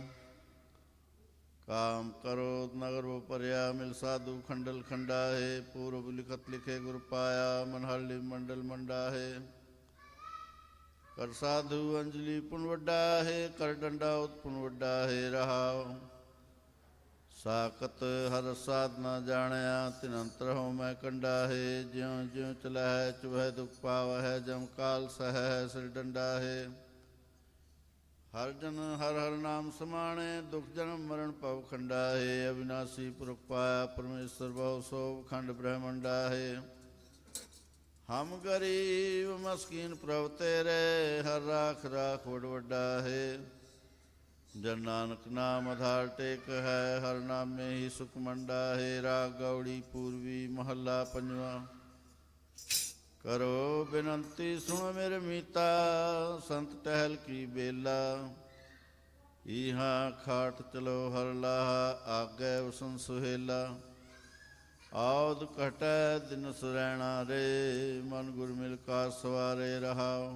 [SPEAKER 7] काम करो नगर वो पर्या, मिल साधु खंडल खंडा है। पूर्व लिखत लिखे गुर पाया, मनहल्ली मंडल मंडा है। कर साधु अंजलि पुन वड्डा है, कर डंडा उत्पुन वड्डा है रहाओ। साकत हर साधना जाणया, तिन अंतर हो मैं कंडा है। ज्यों ज्यों चला है चुभय दुख पावा है, जम काल सह है सिर डंडा है। हर जन हर हर नाम समाणे, दुख जन्म मरण पव खंडा है। अविनाशी पुरख पाया, परमेश्वर बहु सोभ खंड ब्रह्मंडा है। हम गरीब मस्कीन प्रभ तेरे, हर राख राख वड वड्डा है। जन नानक नाम आधार टेक है, हर नाम में ही सुख मंडा है। राग गौड़ी पूर्वी महला पंजवा। करो बिनंती सुन मेरे मीता, संत टहल की बेला। इहाँ खाट चलो हर लाहा, आगे उसन सुहेला। औद कटै दिन सुरैना रे, मन गुर मिल का सवारे रहाओ।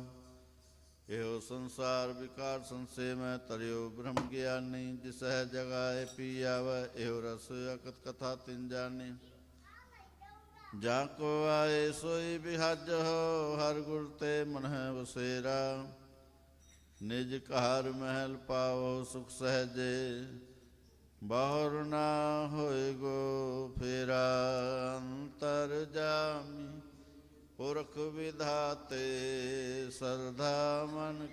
[SPEAKER 7] एहो संसार विकार संशय में तरियो, ब्रह्म ज्ञानी जिसह जगाए पी आवे। एहो रस अकत कथा तिन जानी, जाको आए सोई बिहाज हो। हर गुर ते मन है बसेरा, निज कार महल पाओ सुख सहजे। बाहर ना होए गो फेरा, अंतर जामी पुरख विधाते। श्रद्धा मन